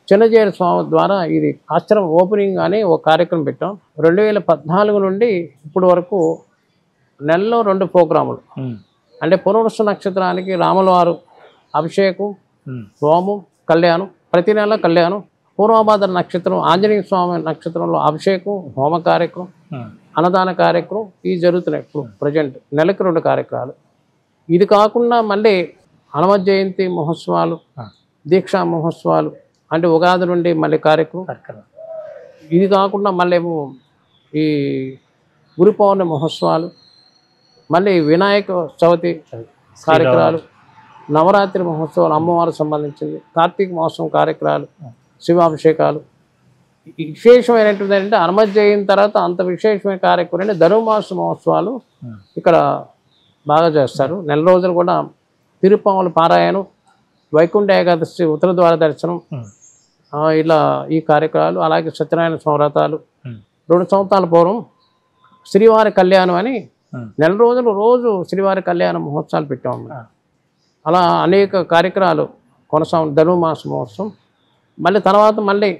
చిన్నజీయర్ స్వామి ద్వారా ఇది ఆశ్రమం ఓపెనింగ్ అని ఒక కార్యక్రమం పెట్టాం. 2014 నుండి ఇప్పటి వరకు నెలలో 2 ప్రోగ్రాములు. అంటే పునర్వసు నక్షత్రానికి రాముల వారు అభిషేకం, హోమం, కళ్యాణం, ప్రతి నెల కళ్యాణం. పూర్వభాద్ర నక్షత్రం ఆంజనేయ స్వామి నక్షత్రంలో అభిషేకం, హోమ కార్యక్రమం, అన్నదాన కార్యక్రమం ఇవి జరుగుతున్నాయి. ఇప్పుడు ప్రజెంట్ నెలకు 2 కార్యక్రమాలు. ఇది కాకుండా మళ్ళీ హనుమత్ జయంతి మహోత్సవాలు, దీక్షా మహోత్సవాలు, అంటే ఉగాది నుండి మళ్ళీ కార్యక్రమం. ఇది కాకుండా మళ్ళీ ఏమో ఈ గురు పౌర్ణమి మహోత్సవాలు, మళ్ళీ వినాయక చవితి కార్యక్రమాలు, నవరాత్రి మహోత్సవాలు అమ్మవారికి సంబంధించింది, కార్తీక మహోత్సవం కార్యక్రమాలు, శివాభిషేకాలు. విశేషమైనటువంటి ఏంటంటే హనుమత్ జయంతి తర్వాత అంత విశేషమైన కార్యక్రమం అంటే ధనుర్మాస మహోత్సవాలు ఇక్కడ బాగా చేస్తారు. నెల రోజులు కూడా తిరుపాముల పారాయణం, వైకుంఠ ఏకాదశి, ఉత్తర ద్వార దర్శనం, ఇలా ఈ కార్యక్రమాలు. అలాగే సత్యనారాయణ స్మవ్రతాలు. 2 సంవత్సరాల పూర్వం శ్రీవారి కళ్యాణం అని నెల రోజులు రోజు శ్రీవారి కళ్యాణ మహోత్సవాలు పెట్టాము. అలా అనేక కార్యక్రమాలు కొనసాగు. ధనుర్మాస మహోత్సవం మళ్ళీ తర్వాత మళ్ళీ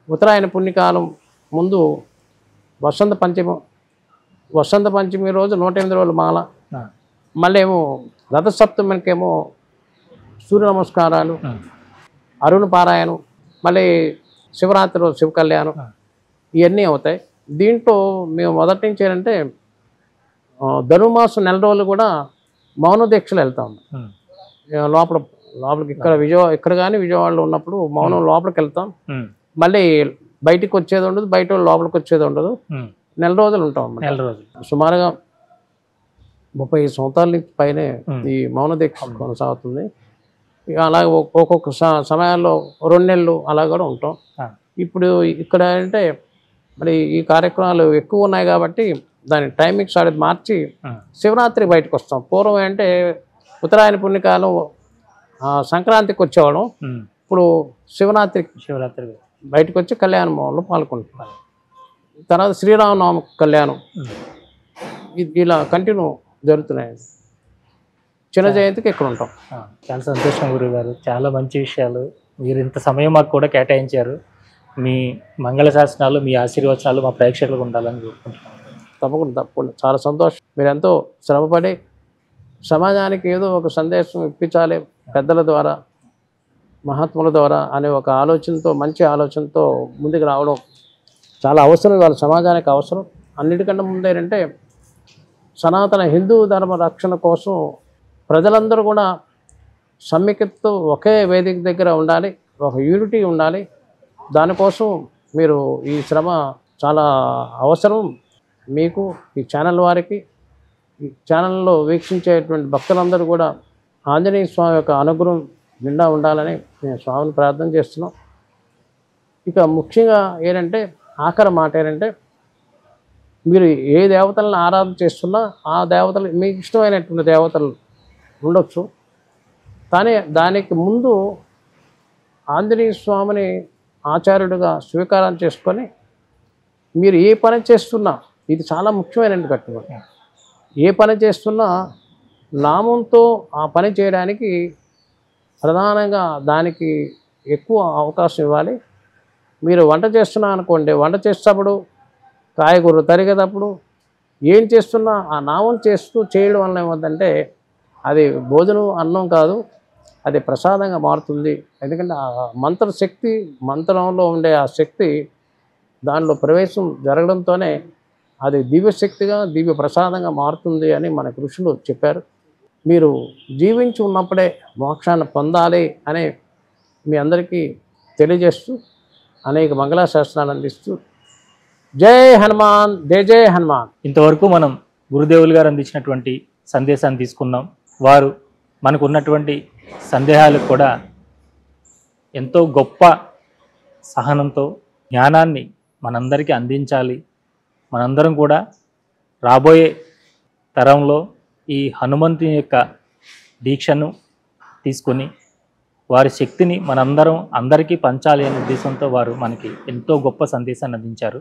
ఉత్తరాయణ పుణ్యకాలం ముందు వసంత పంచమి రోజు 108 రోజుల మాల. మళ్ళీ ఏమో రథసప్తమికేమో సూర్య నమస్కారాలు, అరుణ పారాయణం, మళ్ళీ శివరాత్రి రోజు శివ కళ్యాణం, ఇవన్నీ అవుతాయి. దీంట్లో మేము మొదటి నుంచి ఏంటంటే ధనుర్మాసం నెల రోజులు కూడా మౌన దీక్షలు వెళ్తాం. లోపలికి ఇక్కడ కానీ విజయవాడలో ఉన్నప్పుడు మౌనం లోపలికి వెళ్తాం. మళ్ళీ బయటికి వచ్చేది ఉండదు, బయట లోపలికి వచ్చేది ఉండదు. నెల రోజులు ఉంటాం. సుమారుగా 35 సంవత్సరాల నుంచి పైనే ఈ మౌన దీక్ష కొనసాగుతుంది. ఇక అలాగే ఒక్కొక్క సమయాల్లో 2 నెలలు అలా కూడా ఉంటాం. ఇప్పుడు ఇక్కడ అంటే మరి ఈ కార్యక్రమాలు ఎక్కువ ఉన్నాయి కాబట్టి దాని టైమింగ్స్ అనేది మార్చి శివరాత్రి బయటకు వస్తాం. పూర్వం అంటే ఉత్తరాయణ పుణ్యకాలం సంక్రాంతికి వచ్చేవాళ్ళం. ఇప్పుడు శివరాత్రి బయటకు వచ్చి కళ్యాణ మహోత్సవంలో పాల్గొంటున్నాం. తర్వాత శ్రీరామనవమి కళ్యాణం ఇలా కంటిన్యూ జరుగుతున్నాయి. చిన్న జయంతికి ఇక్కడ ఉంటాం. చాలా సంతోషం గురుగారు, చాలా మంచి విషయాలు. మీరు ఇంత సమయం మాకు కూడా కేటాయించారు. మీ మంగళ శాసనాలు, మీ ఆశీర్వచనాలు మా ప్రేక్షకులకు ఉండాలని కోరుకుంటున్నాను. తప్పకుండా చాలా సంతోషం. మీరు ఎంతో శ్రమపడి సమాజానికి ఏదో ఒక సందేశం ఇప్పించాలి పెద్దల ద్వారా, మహాత్ముల ద్వారా అనే ఒక ఆలోచనతో, మంచి ఆలోచనతో ముందుకు రావడం చాలా అవసరం. వాళ్ళ సమాజానికి అవసరం. అన్నిటికంటే ముందు ఏంటంటే సనాతన హిందూ ధర్మ రక్షణ కోసం ప్రజలందరూ కూడా సమ్మిక్యతతో ఒకే వేదిక దగ్గర ఉండాలి, ఒక యూనిటీ ఉండాలి. దానికోసం మీరు ఈ శ్రమ చాలా అవసరం. మీకు ఈ ఛానల్ వారికి, ఈ ఛానల్లో వీక్షించేటువంటి భక్తులందరూ కూడా ఆంజనేయ స్వామి యొక్క అనుగ్రహం నిండా ఉండాలని నేను స్వామిని ప్రార్థన చేస్తున్నాం. ఇక ముఖ్యంగా ఏంటంటే ఆఖరి మాట ఏంటంటే మీరు ఏ దేవతలను ఆరాధన చేస్తున్నా ఆ దేవతలు మీకు ఇష్టమైనటువంటి దేవతలు ఉండొచ్చు. దానికి ముందు ఆంజనేయ స్వామిని ఆచార్యుడిగా స్వీకారం చేసుకొని మీరు ఏ పని చేస్తున్నా, ఇది చాలా ముఖ్యమైన కట్టుబడి, ఏ పని చేస్తున్నా నామంతో ఆ పని చేయడానికి ప్రధానంగా దానికి ఎక్కువ అవకాశం ఇవ్వాలి. మీరు వంట చేస్తున్నా అనుకోండి, వంట చేసేటప్పుడు కాయగూరలు తరిగేటప్పుడు ఏం చేస్తున్నా ఆ నామం చేస్తూ చేయడం వల్ల ఏమవుతుందంటే అది భోజనం అన్నం కాదు, అది ప్రసాదంగా మారుతుంది. ఎందుకంటే ఆ మంత్రశక్తి, మంత్రంలో ఉండే ఆ శక్తి దానిలో ప్రవేశం జరగడంతోనే అది దివ్యశక్తిగా దివ్య ప్రసాదంగా మారుతుంది అని మన ఋషులు చెప్పారు. మీరు జీవించి ఉన్నప్పుడే మోక్షాన్ని పొందాలి అని మీ అందరికీ తెలియజేస్తూ అనేక మంగళాశాసనాలు అందిస్తూ జై హనుమాన్, జై జై హనుమాన్. ఇంతవరకు మనం గురుదేవులు గారు అందించినటువంటి సందేశాన్ని తీసుకున్నాం. వారు మనకు ఉన్నటువంటి సందేహాలకు కూడా ఎంతో గొప్ప సహనంతో జ్ఞానాన్ని మనందరికీ అందించాలి. మనందరం కూడా రాబోయే తరంలో ఈ హనుమంతుని యొక్క దీక్షను తీసుకొని వారి శక్తిని అందరికీ పంచాలి అనే ఉద్దేశంతో వారు మనకి ఎంతో గొప్ప సందేశాన్ని అందించారు.